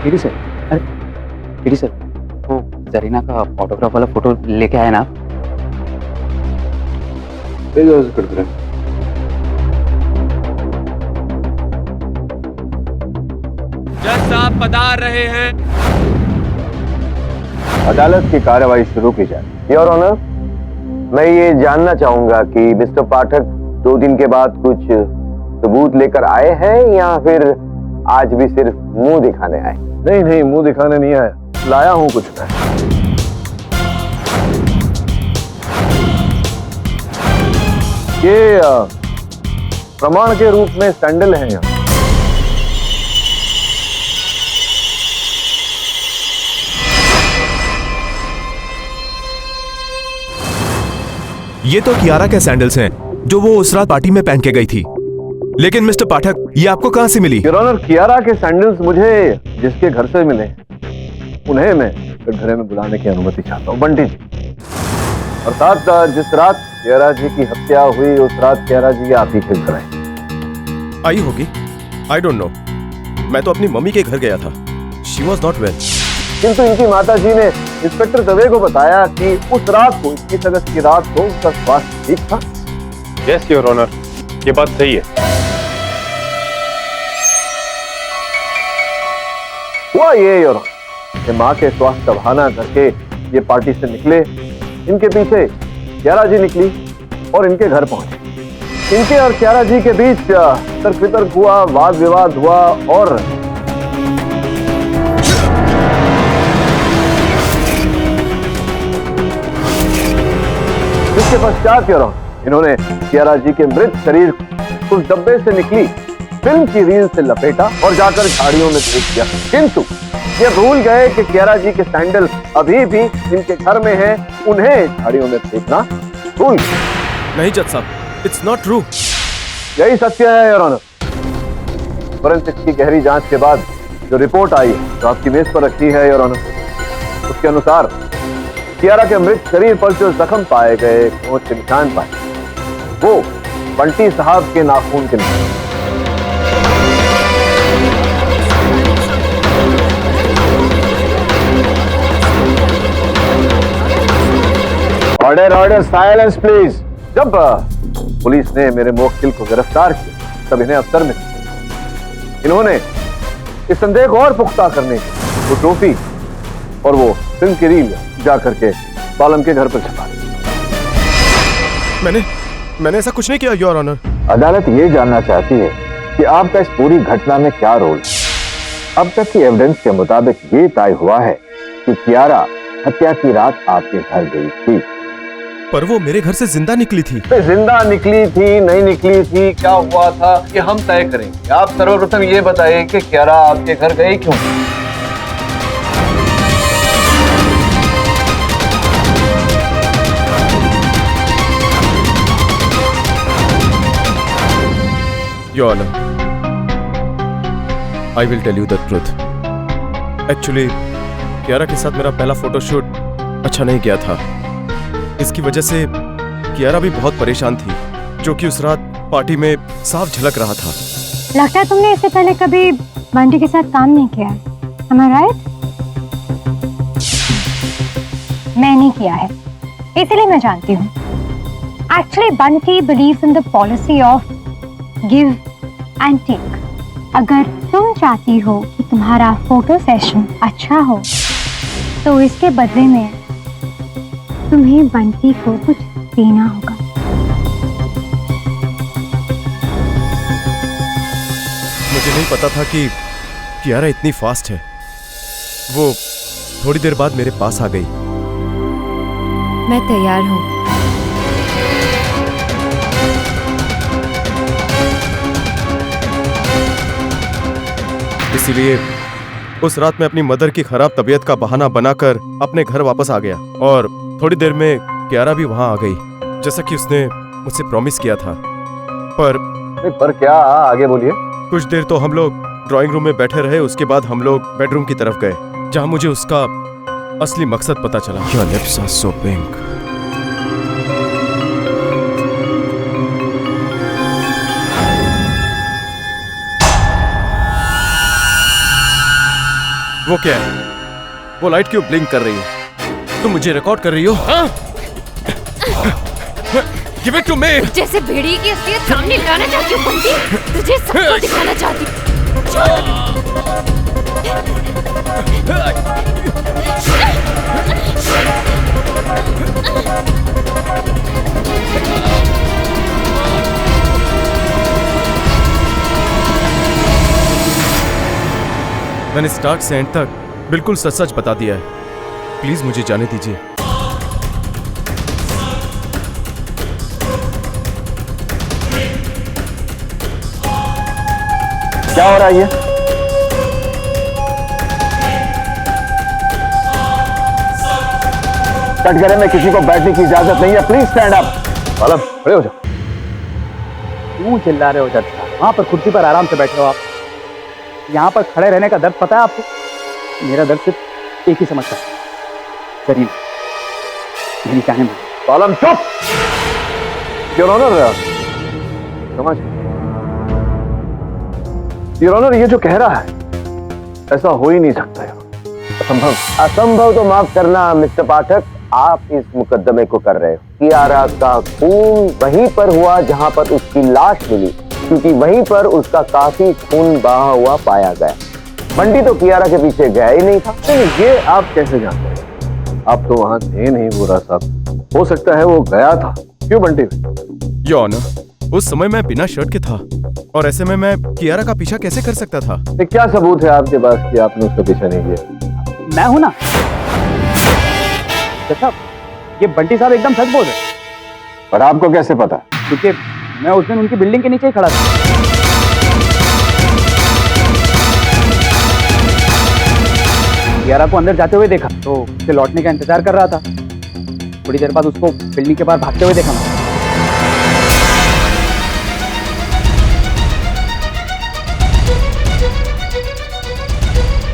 गिरी सर, अरे गिरी सर, वो जरीना का ऑटोग्राफ वाला फोटो लेके आए ना आप?
जज साहब पधार रहे हैं।
अदालत की कार्रवाई शुरू की जाए। योर ऑनर, मैं ये जानना चाहूंगा कि मिस्टर पाठक 2 दिन के बाद कुछ सबूत लेकर आए हैं या फिर आज भी सिर्फ मुंह दिखाने आए?
नहीं, मुंह दिखाने नहीं आया, लाया हूं कुछ मैं। ये प्रमाण के रूप में सैंडल है यहाँ।
ये तो कियारा के सैंडल्स हैं जो वो उस रात पार्टी में पहन के गई थी। लेकिन मिस्टर पाठक, ये आपको कहां से मिली?
योर ऑनर, कियारा के सैंडल्स मुझे जिसके घर से मिले उन्हें मैं घर में बुलाने की अनुमति चाहता हूँ, बंटी जी। और साथ जिस रात कियारा जी की हत्या हुई उस रात कियारा जी आप ही के घर
आई होगी। आई डोंट नो, मैं तो अपनी मम्मी के घर गया था। She was not well.
किंतु इनकी माता जी ने इंस्पेक्टर दवे को बताया कि उस रात को, 21 अगस्त की रात को उसका स्वास्थ्य ठीक था।
यस योर ऑनर, ये बात सही है।
हुआ ये योर ऑनर, माँ के स्वास्थ्य का बहाना करके ये पार्टी से निकले। इनके पीछे कियारा जी निकली और इनके घर पहुंची। इनके और कियारा जी के बीच तर्क वितर्क हुआ, वाद विवाद हुआ और इसके पश्चात इन्होंने कियारा जी के मृत शरीर उस डब्बे से निकली फिल्म की रील से लपेटा और जाकर झाड़ियों में फेंक दिया। किंतु ये भूल गए कि कियारा जी के सैंडल अभी भी इनके घर में हैं, उन्हें झाड़ियों में फेंकना भूल गए।
नहीं जज साहब, इट्स नॉट ट्रू।
यही सत्य है योर ऑनर। फोरेंसिक्स की गहरी जांच के बाद जो रिपोर्ट आई जो आपकी मेज पर रखी है योर ऑनर, उसके अनुसार कियारा के मृत शरीर पर जो जख्म पाए गए, नोच के निशान पाए, वो बंटी साहब के नाखून के निशान। Order order, silence please. जब पुलिस ने मेरे मुवक्किल को गिरफ्तार किया तब इन्हें अफसर मिला। इन्होंने इस संदेह को और पुख्ता करने की वो ट्रॉफी और वो फिल्म की रील जाकर के बालम के घर पर छपा दी।
मैंने ऐसा कुछ नहीं किया योर ऑनर।
अदालत ये जानना चाहती है कि आपका इस पूरी घटना में क्या रोल है। अब तक की एविडेंस के मुताबिक ये तय हुआ है कि कियारा हत्या की रात आपके घर गई थी।
पर वो मेरे घर से जिंदा निकली थी।
जिंदा निकली थी, नहीं निकली थी, क्या हुआ था, ये हम तय करेंगे। आप सर्वप्रथम ये बताइए कि कियारा आपके घर गई क्यों?
Your Honor, I will tell you the truth. Actually, Kiara के साथ मेरा पहला फोटोशूट अच्छा नहीं गया था। इसकी वजह से कियारा भी बहुत परेशान थी, जो कि उस रात पार्टी में साफ झलक रहा था।
लगता है तुमने इससे पहले कभी बंटी के साथ काम नहीं किया है, am I right? मैंने किया है, इसलिए मैं जानती हूँ। Actually, Bunty believes in the policy of give and take. अगर तुम चाहती हो कि तुम्हारा फोटो सेशन अच्छा हो, तो इसके बदले में तुम्हें बंटी को कुछ देना होगा।
मुझे नहीं पता था कि कियारा इतनी फास्ट है। वो थोड़ी देर बाद मेरे पास आ गई।
मैं तैयार हूँ।
इसीलिए उस रात मैं अपनी मदर की खराब तबीयत का बहाना बनाकर अपने घर वापस आ गया और थोड़ी देर में कियारा भी वहां आ गई, जैसा कि उसने मुझसे प्रॉमिस किया था। पर
क्या? आगे बोलिए।
कुछ देर तो हम लोग ड्राइंग रूम में बैठे रहे, उसके बाद हम लोग बेडरूम की तरफ गए, जहां मुझे उसका असली मकसद पता चला। Your lips are so pink. वो क्या है? वो लाइट क्यों ब्लिंक कर रही है? तुम मुझे रिकॉर्ड कर रही हो? हाँ? Give it to me.
जैसे भेड़िए की असलियत सामने लाना चाहती हूँ बंटी, तुझे सबको दिखाना चाहती
मैंने स्टार्ट से एंड तक बिल्कुल सच सच बता दिया है। प्लीज मुझे जाने दीजिए।
क्या हो रहा है ये? कटघरे में किसी को बैठने की इजाजत नहीं है। Please stand up.
बालम, खड़े हो जाओ।
क्यों चिल्ला रहे हो जज साहब? वहां पर कुर्सी पर आराम से बैठे हो आप। यहाँ पर खड़े रहने का दर्द पता है आपको? मेरा दर्द सिर्फ एक ही समझता है, शरीर मेरी चाहने में।
बालम चुप। योर ऑनर, समझ योर ऑनर, ये जो कह रहा है ऐसा हो ही नहीं सकता है।
असंभव। असंभव तो माफ करना मिस्टर पाठक, आप इस मुकदमे को कर रहे हो। कियारा का खून वहीं पर हुआ जहां पर उसकी लाश मिली, क्योंकि वहीं पर उसका काफी खून बहा हुआ पाया गया। बंटी तो कियारा के पीछे गया ही नहीं था।
ये आप कैसे जानते हैं? आप तो वहां थे नहीं बुरा साहब। हो सकता है वो गया था। क्यों बंटी?
योर ऑनर, उस समय मैं बिना शर्ट के था और ऐसे में मैं कियारा का पीछा कैसे कर सकता था?
क्या सबूत है आपके पास कि आपने उसका पीछा नहीं किया?
मैं हूं ना साहब, ये बंटी साहब एकदम सच बोल रहे।
पर आपको कैसे पता?
क्योंकि मैं उस दिन उनकी बिल्डिंग के नीचे ही खड़ा था। कियारा को अंदर जाते हुए देखा तो उसे लौटने का इंतजार कर रहा था। थोड़ी देर बाद उसको बिल्डिंग के बाहर भागते हुए देखा मैं।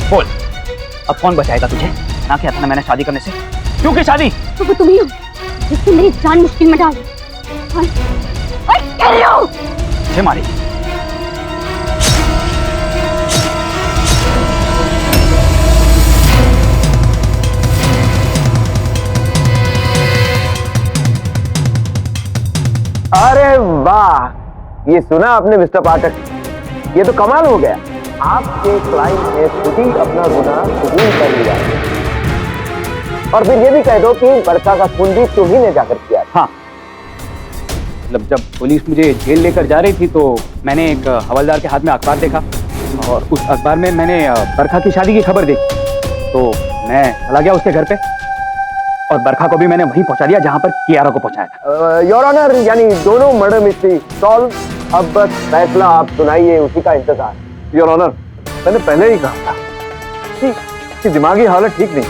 बोल, अब कौन बचाएगा तुझे? ना क्या था ना मैंने शादी करने से? क्यों की शादी?
तो तुम ही हो जिसने मेरी जान मुश्किल में डाली।
मुझे मारी।
अरे वाह, ये सुना आपने मिस्टर पाठक? ये तो कमाल हो गया। आपके क्लाइंट ने खुद ही अपना गुनाह कबूल कर लिया और फिर ये भी कह दो कि बरका का खून भी तुम्ही ने जाकर किया।
हाँ, मतलब जब पुलिस मुझे जेल लेकर जा रही थी तो मैंने एक हवलदार के हाथ में अखबार देखा और उस अखबार में मैंने बरखा की शादी की खबर देखी, तो मैं चला गया उसके घर पे और बरखा को भी मैंने वहीं पहुंचा दिया जहां पर कियारा को पहुंचाया था।
योर ऑनर, यानी दोनों मर्डर मिस्ट्री सॉल्व। अब बस फैसला आप सुनाइए, उसी का इंतजार।
योर ऑनर, मैंने पहले ही कहा था कि दिमागी हालत ठीक नहीं।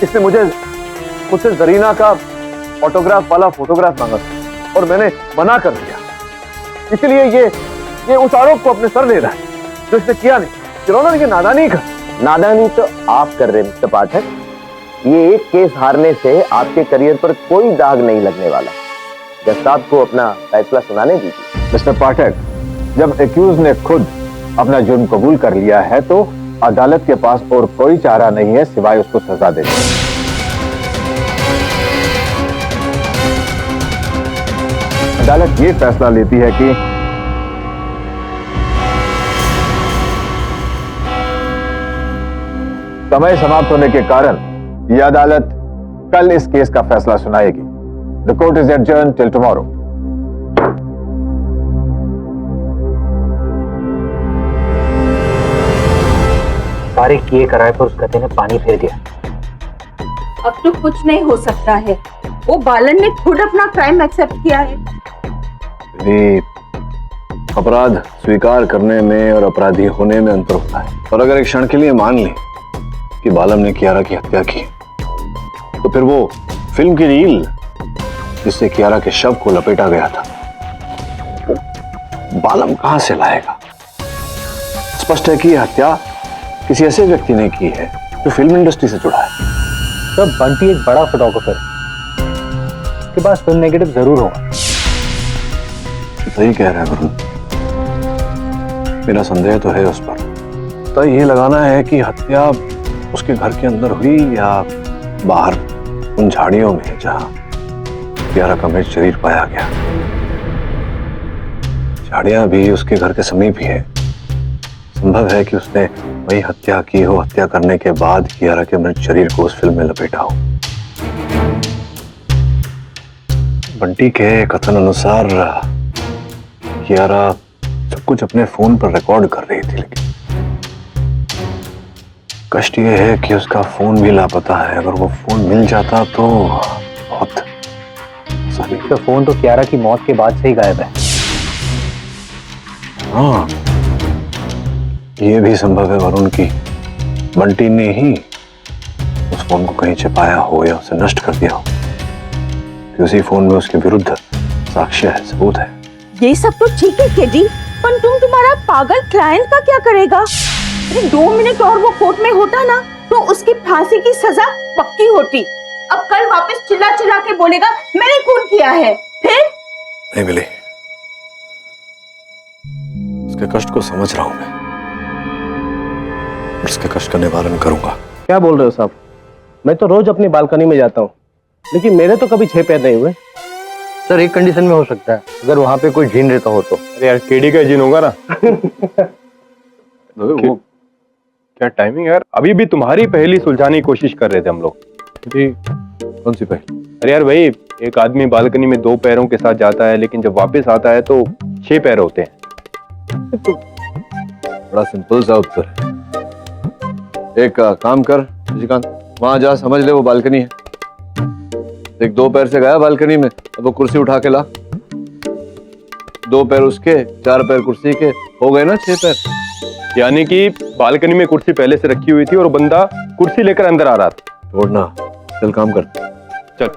इसने मुझसे जरीना का ऑटोग्राफ वाला फोटोग्राफ मांगा था और मैंने मना कर दिया। इसलिए ये उस आरोप को अपने सर ले रहा है जो इसने किया नहीं। योर ऑनर, ये नादानी का।
नादानी तो आप कर रहे मिस्टर पाठक। ये एक केस हारने से आपके करियर पर कोई दाग नहीं लगने वाला। जज साहब को अपना फैसला सुनाने दीजिए।
मिस्टर पाठक, जब एक्यूज ने खुद अपना जुर्म कबूल कर लिया है तो अदालत के पास और कोई चारा नहीं है सिवाय उसको सजा देने। अदालत ये फैसला लेती है कि समय समाप्त होने के कारण यह अदालत कल इस केस का फैसला सुनाएगी। The court is adjourned till tomorrow.
सारे किए कराए पर उस गधे ने पानी फेर दिया।
अब तो कुछ नहीं हो सकता है। वो बालन ने खुद अपना क्राइम एक्सेप्ट किया है।
अपराध स्वीकार करने में और अपराधी होने में अंतर होता है। और अगर एक क्षण के लिए मान ली कि बालम ने कियारा की हत्या की, तो फिर वो फिल्म की रील जिससे कियारा के शव को लपेटा गया था, बालम कहां से लाएगा? स्पष्ट है कि यह हत्या किसी ऐसे व्यक्ति ने की है जो फिल्म इंडस्ट्री से जुड़ा है।
तब बंटी एक बड़ा फोटोग्राफर है, उसके पास फिल्म नेगेटिव जरूर होगा।
सही कह रहा है वरुण, मेरा संदेह तो है उस पर। तो ये लगाना है कि हत्या उसके घर के अंदर हुई या बाहर उन झाड़ियों में जहां कियारा का मृत शरीर पाया गया। झाड़ियां भी उसके घर के समीप ही है। संभव है कि उसने वही हत्या की हो, हत्या करने के बाद कियारा के मृत शरीर को उस फिल्म में लपेटा हो। बंटी के कथन अनुसार कियारा सब कुछ अपने फोन पर रिकॉर्ड कर रही थी, लेकिन कष्ट यह है कि उसका फोन भी लापता है। अगर वो फोन मिल जाता तो बहुत
तो फोन तो कियारा की मौत के बाद से ही गायब है।
हाँ, ये भी संभव है वरुण की बंटी ने ही उस फोन को कहीं छिपाया हो या उसे नष्ट कर दिया हो, कि उसी फोन में उसके विरुद्ध साक्ष्य है, सबूत है।
ये सब तो ठीक है केडी, पर तुम्हारा पागल क्लाइंट का क्या करेगा? अरे 2 मिनट और वो कोर्ट में होता ना तो उसकी फांसी की सजा पक्की होती। अब कल वापस चिल्ला चिल्ला के बोलेगा मैंने खून किया है, फिर
नहीं मिली। उसके कष्ट को समझ रहा हूं मैं, उसके कष्ट का निवारण करूंगा।
क्या बोल रहे हो साहब? मैं तो रोज अपनी बालकनी में जाता हूँ, लेकिन मेरे तो कभी 6 पैर नहीं हुए।
सर, एक कंडीशन में हो सकता है, अगर वहां पे कोई जीन रहता हो तो।
अरे यार, केडी का जीन होगा ना। वो क्या टाइमिंग यार, अभी भी तुम्हारी पहेली सुलझाने की कोशिश कर रहे थे हम लोग।
कौन सी पहली?
अरे यार भाई, एक आदमी बालकनी में 2 पैरों के साथ जाता है, लेकिन जब वापस आता है तो 6 पैर होते हैं।
बड़ा सिंपल सा उत्तर है। एक काम कर निशिकांत, वहां जा, समझ ले वो बालकनी है। एक 2 पैर से गया बालकनी में, अब वो कुर्सी उठा के ला। 2 पैर उसके, 4 पैर कुर्सी के, हो गए ना 6 पैर।
यानी कि बालकनी में कुर्सी पहले से रखी हुई थी और बंदा कुर्सी लेकर अंदर आ रहा था।
छोड़ना, चल काम कर।
चल।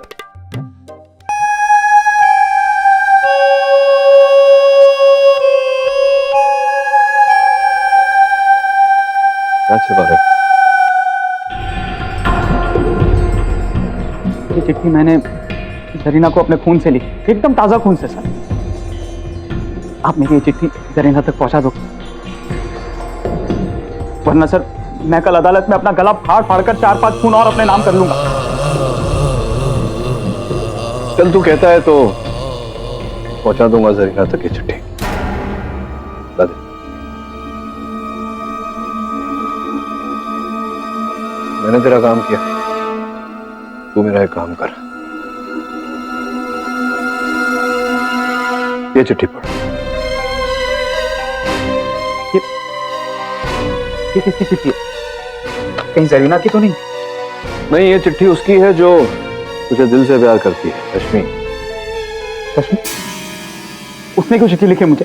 क्या छिपा रहे?
ये चिट्ठी मैंने जरीना को अपने खून से लिखी, एकदम ताजा खून से सर। आप मेरी ये चिट्ठी जरीना तक पहुंचा दो, वरना सर मैं कल अदालत में अपना गला फाड़ फाड़ कर 4-5 खून और अपने नाम कर लूंगा।
चल, तू कहता है तो पहुंचा दूंगा जरीना तक ये चिट्ठी। ला दे। मैंने तेरा काम किया, तू मेरा एक काम कर। ये चिट्ठी पढ़।
ये किसकी चिट्ठी है? कहीं जरीना की तो नहीं?
नहीं, ये चिट्ठी उसकी है जो तुझे दिल से प्यार करती है, रश्मि।
रश्मि? उसने क्यों चिट्ठी लिखी मुझे?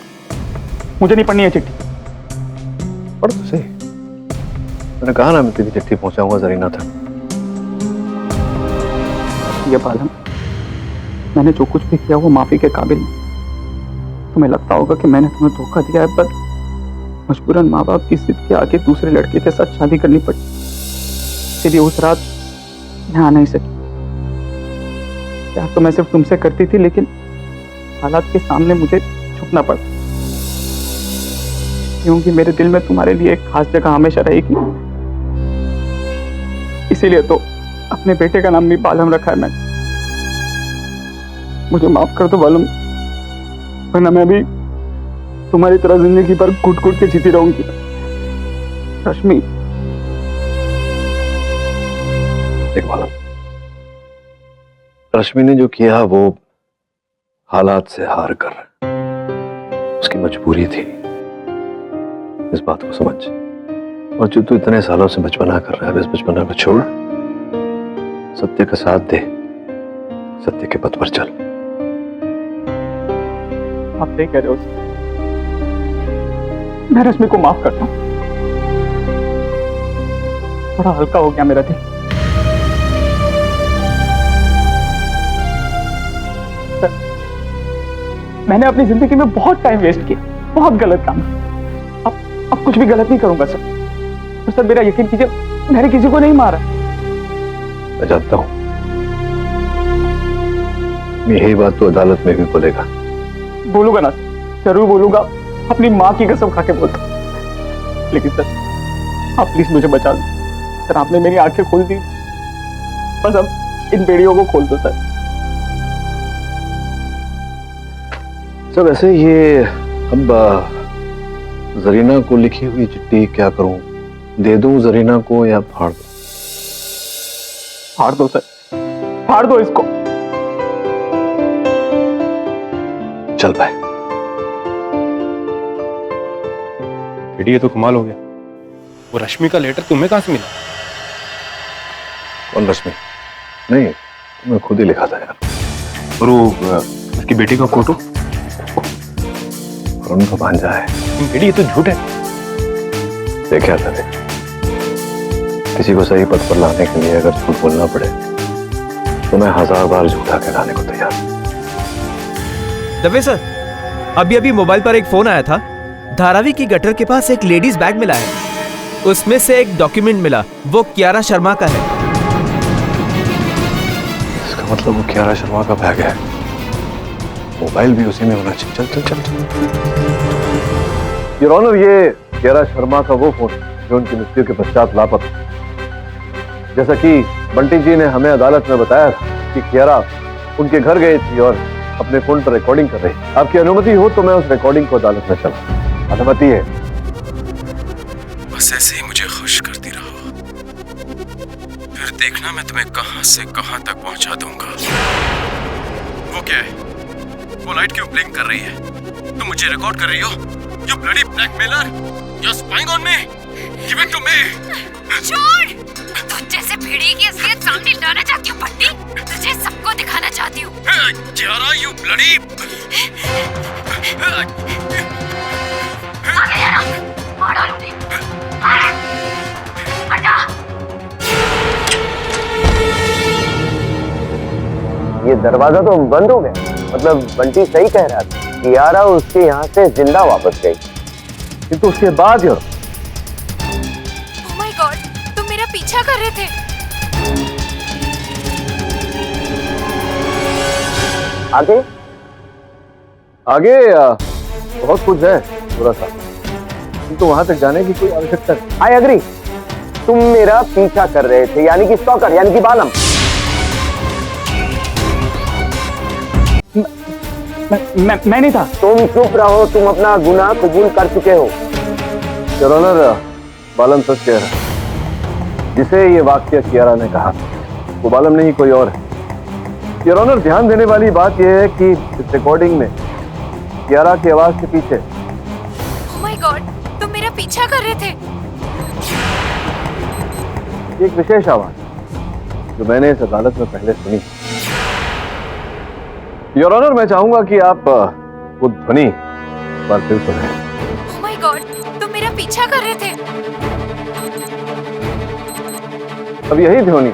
मुझे नहीं पढ़नी है चिट्ठी।
पढ़ तो सही। मैंने कहा ना मैं तेरी चिट्ठी पहुंचाऊंगा जरीना तक।
ये बालम, मैंने जो कुछ भी किया वो माफी के काबिल नहीं। तुम्हें लगता होगा कि मैंने तुम्हें धोखा दिया है, पर मजबूरन माँ बाप की जिद के आगे दूसरे लड़के के साथ शादी करनी पड़ी। इसलिए उस रात मैं आ नहीं सकी। प्यार तो मैं सिर्फ तुमसे करती थी, लेकिन हालात के सामने मुझे झुकना पड़ा, क्योंकि मेरे दिल में तुम्हारे लिए एक खास जगह हमेशा रहेगी। इसीलिए तो अपने बेटे का नाम भी बालम रखा है मैंने। मुझे माफ कर दो बालम, वरना मैं भी तुम्हारी तरह जिंदगी भर घुट घुट के जीती रहूंगी। रश्मि,
देख बालम, रश्मि ने जो किया वो हालात से हार कर, उसकी मजबूरी थी। इस बात को समझ। और जो तू इतने सालों से बचपना कर रहा है, इस बचपना को छोड़, सत्य का साथ दे, सत्य के पथ पर चल।
आप सही कह रहे हो। मैं रश्मि को माफ करता हूं। थोड़ा हल्का हो गया मेरा दिल। सर, मैंने अपनी जिंदगी में बहुत टाइम वेस्ट किया, बहुत गलत काम। अब कुछ भी गलत नहीं करूंगा सर। और सर मेरा यकीन कीजिए, मैंने किसी को नहीं मारा।
मैं जानता हूं, यही बात तो अदालत में भी बोलेगा।
बोलूंगा ना, जरूर बोलूंगा, अपनी माँ की कसम खा के बोलता। लेकिन सर आप प्लीज मुझे बचा दो सर। आपने मेरी आंखें खोल दी, बस अब इन बेड़ियों को खोल दो सर।
सर वैसे ये अब जरीना को लिखी हुई चिट्ठी क्या करूं? दे दूं जरीना को या फाड़ दूं?
फाड़ दो सर, फाड़ दो इसको।
चल भाई।
ये तो कमाल हो गया। वो रश्मि का लेटर तुम्हें कहां से मिला?
कौन रश्मि? नहीं, मैं खुद ही लिखा था यार।
और वो उसकी बेटी का फोटो?
कौन का भांजा है?
बेटी ये तो झूठ है।
देखा था, देख, किसी को सही पथ पर लाने के लिए अगर झूठ बोलना पड़े तो मैं 1000 बार झूठा कहलाने को तैयार।
दवे सर, अभी मोबाइल पर एक फोन आया था। धारावी की गटर के पास एक लेडीज बैग मिला है, उसमें से एक डॉक्यूमेंट मिला, वो कियारा शर्मा का है।
इसका मतलब वो कियारा शर्मा का बैग है, मोबाइल भी उसी में होना चाहिए। चल चल चल चल। योर ऑनर, ये कियारा शर्मा का वो फोन जो उनकी मृत्यु के पश्चात लापता। जैसा कि बंटी जी ने हमें अदालत में बताया था कि कियारा उनके घर गई थी और अपने फोन पर रिकॉर्डिंग कर रही। आपकी अनुमति हो तो मैं उस रिकॉर्डिंग को अदालत में चला। अनुमति है?
बस ऐसे ही मुझे खुश करती रहो। फिर देखना मैं तुम्हें कहां से कहां तक पहुंचा दूंगा। वो क्या है? वो लाइट क्यों ब्लिंक कर रही है? तुम मुझे रिकॉर्ड कर रही हो? You bloody blackmailer! You're spying on me! Give it to me!
छोड़! तुझ जैसे भेड़िए की असलियत सामने लाना चाहती हूँ बंटी। तुझे सबको दिखाना चाहती हूँ।
Kiara, you bloody!
आगे जाना, मार डालूंगी। हटा।
ये दरवाजा तो बंद हो गया। मतलब बंटी सही कह रहा था, कियारा उसके यहाँ से जिंदा वापस गई, किंतु उसके बाद
Oh my God, तुम मेरा पीछा कर रहे थे।
आगे
आगे बहुत कुछ है थोड़ा सा, किंतु वहां तक जाने की कोई आवश्यकता नहीं।
I agree. तुम मेरा पीछा कर रहे थे, यानी कि स्टॉकर, यानी कि बालम।
मैं नहीं था।
तुम चुप रहो, तुम अपना गुनाह कबूल कर चुके हो।
योर ऑनर, बालम सच कह रहा है। जिसे ये वाक्य कियारा ने कहा वो बालम नहीं कोई और है। योर ऑनर, ध्यान देने वाली बात यह है कि इस रिकॉर्डिंग में कियारा की आवाज के पीछे
Oh my God, तुम मेरा पीछा कर रहे थे।
एक विशेष आवाज जो मैंने इस अदालत में पहले सुनी। योर ऑनर, मैं चाहूंगा कि आप वो ध्वनि एक बार फिर सुने।
Oh my God, तुम मेरा पीछा कर रहे थे।
अब यही ध्वनि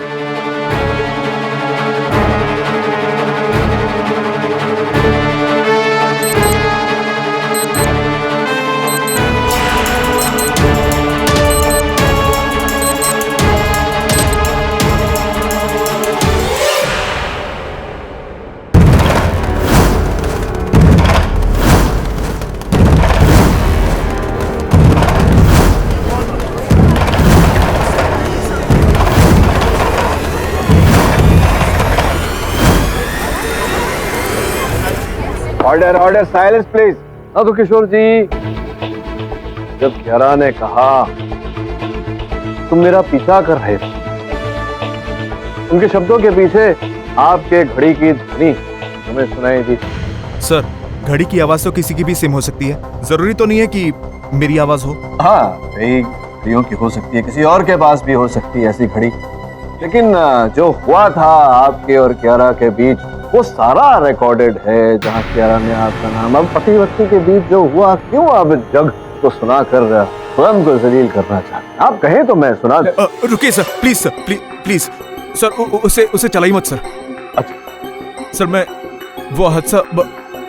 ऑर्डर ऑर्डर, साइलेंस प्लीज। तो किशोर जी, जब कियारा ने कहा तुम मेरा पीछा कर रहे थे, उनके शब्दों के पीछे आपके घड़ी की ध्वनि हमें सुनाई दी।
सर, घड़ी की आवाज तो किसी की भी सिम हो सकती है, जरूरी तो नहीं है कि मेरी आवाज हो।
हाँ, कई घड़ियों की हो सकती है, किसी और के पास भी हो सकती है ऐसी घड़ी, लेकिन जो हुआ था आपके और कियारा के बीच वो सारा रिकॉर्डेड है। जहाँ कियारा ने आपका नाम, अब पति पत्नी के बीच जो हुआ, क्यों आप जग को सुनाकर स्वयं को जलील करना चाहते हैं? आप कहें तो मैं सुना दूं।
रुकिए sir, please sir, please sir, उसे चलाई मत सर।
अच्छा
सर, मैं वो हादसा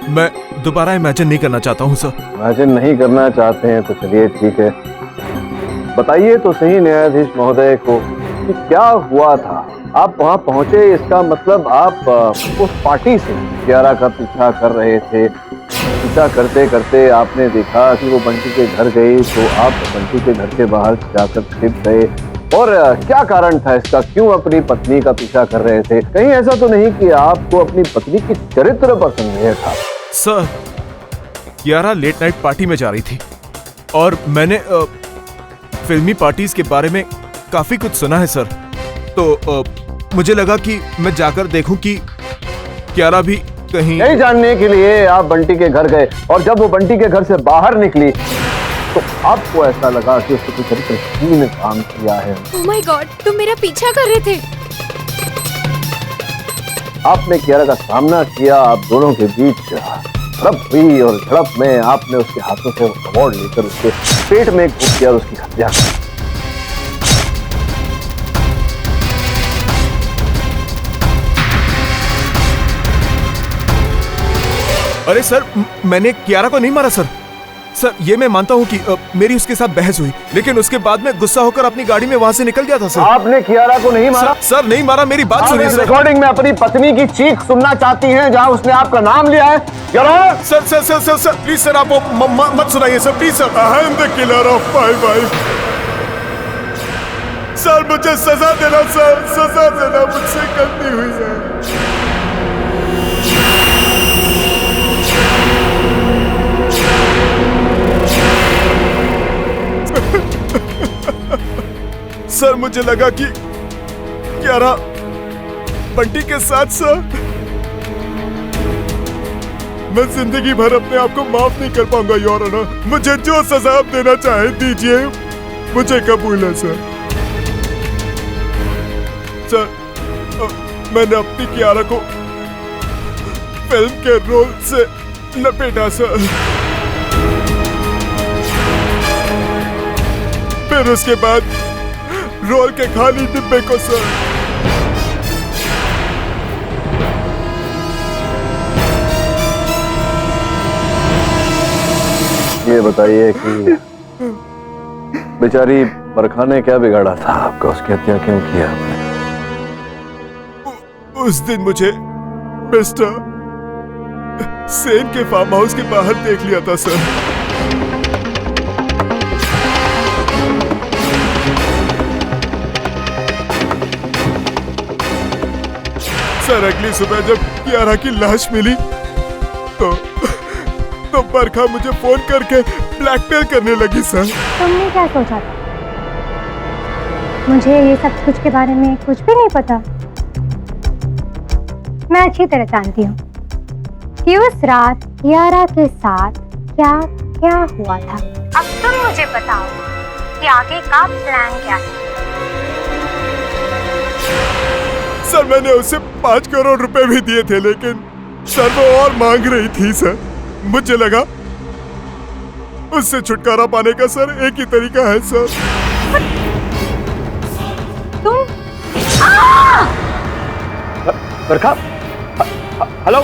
मैं दोबारा इमेजिन नहीं करना चाहता हूँ सर।
इमेजिन नहीं करना चाहते हैं तो चलिए ठीक है, बताइए तो सही न्यायाधीश महोदय को कि क्या हुआ था। आप वहां पहुंचे, इसका मतलब आप उस पार्टी से कियारा का पीछा कर रहे थे। पीछा करते करते आपने देखा कि वो बंटी के घर गई, तो आप बंटी के घर के बाहर जाकर छिप गए। और क्या कारण था इसका? क्यों अपनी पत्नी का पीछा कर रहे थे? कहीं ऐसा तो नहीं कि आपको अपनी पत्नी के चरित्र पर संदेह था?
Sir, Kiara late night party में जा रही थी और मैंने फिल्मी पार्टीज के बारे में काफी कुछ सुना है सर, तो मुझे लगा कि मैं जाकर देखूं कि कियारा भी कहीं।
यही जानने के लिए आप बंटी के घर गए, और जब वो बंटी के घर से बाहर निकली तो आपको ऐसा लगा कि उसने कुछ चरित्रहीन काम किया है।
Oh my God, तुम मेरा पीछा कर रहे थे।
आपने कियारा का सामना किया, आप दोनों के बीच झड़प हुई और झड़प में आपने उसके हाथों से अवार्ड लेकर उसके पेट में घुस किया और उसकी हत्या की।
अरे सर, मैंने कियारा को नहीं मारा सर। सर, ये मैं मानता हूँ कि मेरी उसके साथ बहस हुई, लेकिन उसके बाद मैं गुस्सा होकर अपनी गाड़ी में वहां से निकल गया था सर।
आपने कियारा को नहीं मारा?
सर, नहीं मारा, मेरी बात सुनिए सर।
रिकॉर्डिंग में अपनी पत्नी की चीख सुनना चाहती हैं जहां उसने आपका नाम लिया है?
Sir sir sir sir sir please sir, आप मत सुनाइए sir, please sir. I am the killer of my wife. Sir, मुझे सजा देना सर, सजा देना, मुझसे गलती हुई है। सर मुझे लगा कि कियारा बंटी के साथ सर मैं जिंदगी भर अपने आप को माफ नहीं कर पाऊंगा योर ऑनर। मुझे जो सजा आप देना चाहे दीजिए, मुझे कबूल है सर। सर मैंने अपनी कियारा को फिल्म के रोल से लपेटा सर, फिर उसके बाद रोल के खाली डिब्बे को सर।
ये बताइए कि बेचारी बरखा ने क्या बिगाड़ा था आपका, उसकी हत्या क्यों किया?
उस दिन मुझे मिस्टर सेन के फार्म हाउस के बाहर देख लिया था सर। सर अगली सुबह जब कियारा की लाश मिली तो बरखा मुझे फोन करके ब्लैकमेल करने लगी सर।
तुमने क्या सोचा था? मुझे ये सब कुछ के बारे में कुछ भी नहीं पता। मैं अच्छी तरह जानती हूँ कि उस रात कियारा के साथ क्या क्या हुआ था। अब तुम मुझे बताओ कि आगे का प्लान क्या है।
सर मैंने उसे 5 करोड़ रुपए भी दिए थे, लेकिन सर वो और मांग रही थी सर। मुझे लगा उससे छुटकारा पाने का सर एक ही तरीका है सर।
तुम
बरखा, हेलो।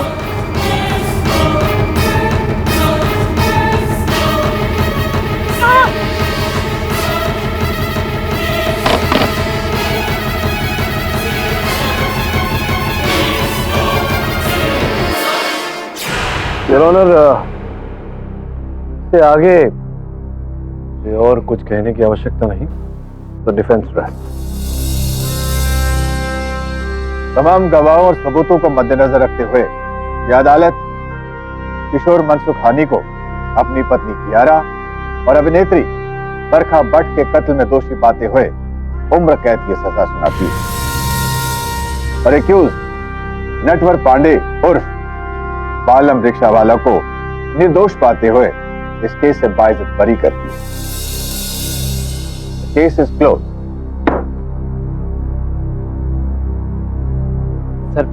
योर ऑनर, से आगे ये और कुछ कहने की आवश्यकता नहीं, तो डिफेंस रहे।
तमाम गवाहों और सबूतों को मद्देनजर रखते हुए यह अदालत किशोर मनसुखानी को अपनी पत्नी कियारा और अभिनेत्री बरखा भट्ट के कत्ल में दोषी पाते हुए उम्र कैद की सजा सुनाती है और एक्यूज नटवर पांडे उर्फ बालम रिक्शा वाला को निर्दोष पाते हुए इस केस से बाइज्जत बरी करती है। Case is close.
सर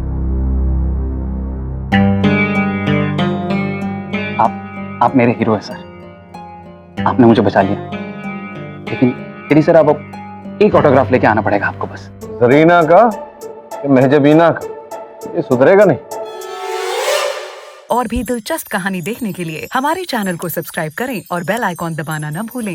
आप मेरे हीरो हैं सर, आपने मुझे बचा लिया। लेकिन सर अब एक ऑटोग्राफ लेके आना पड़ेगा आपको बस।
जरीना का कि महजबीना का, ये सुधरेगा नहीं।
और भी दिलचस्प कहानी देखने के लिए हमारे चैनल को सब्सक्राइब करें और बेल आइकॉन दबाना न भूलें।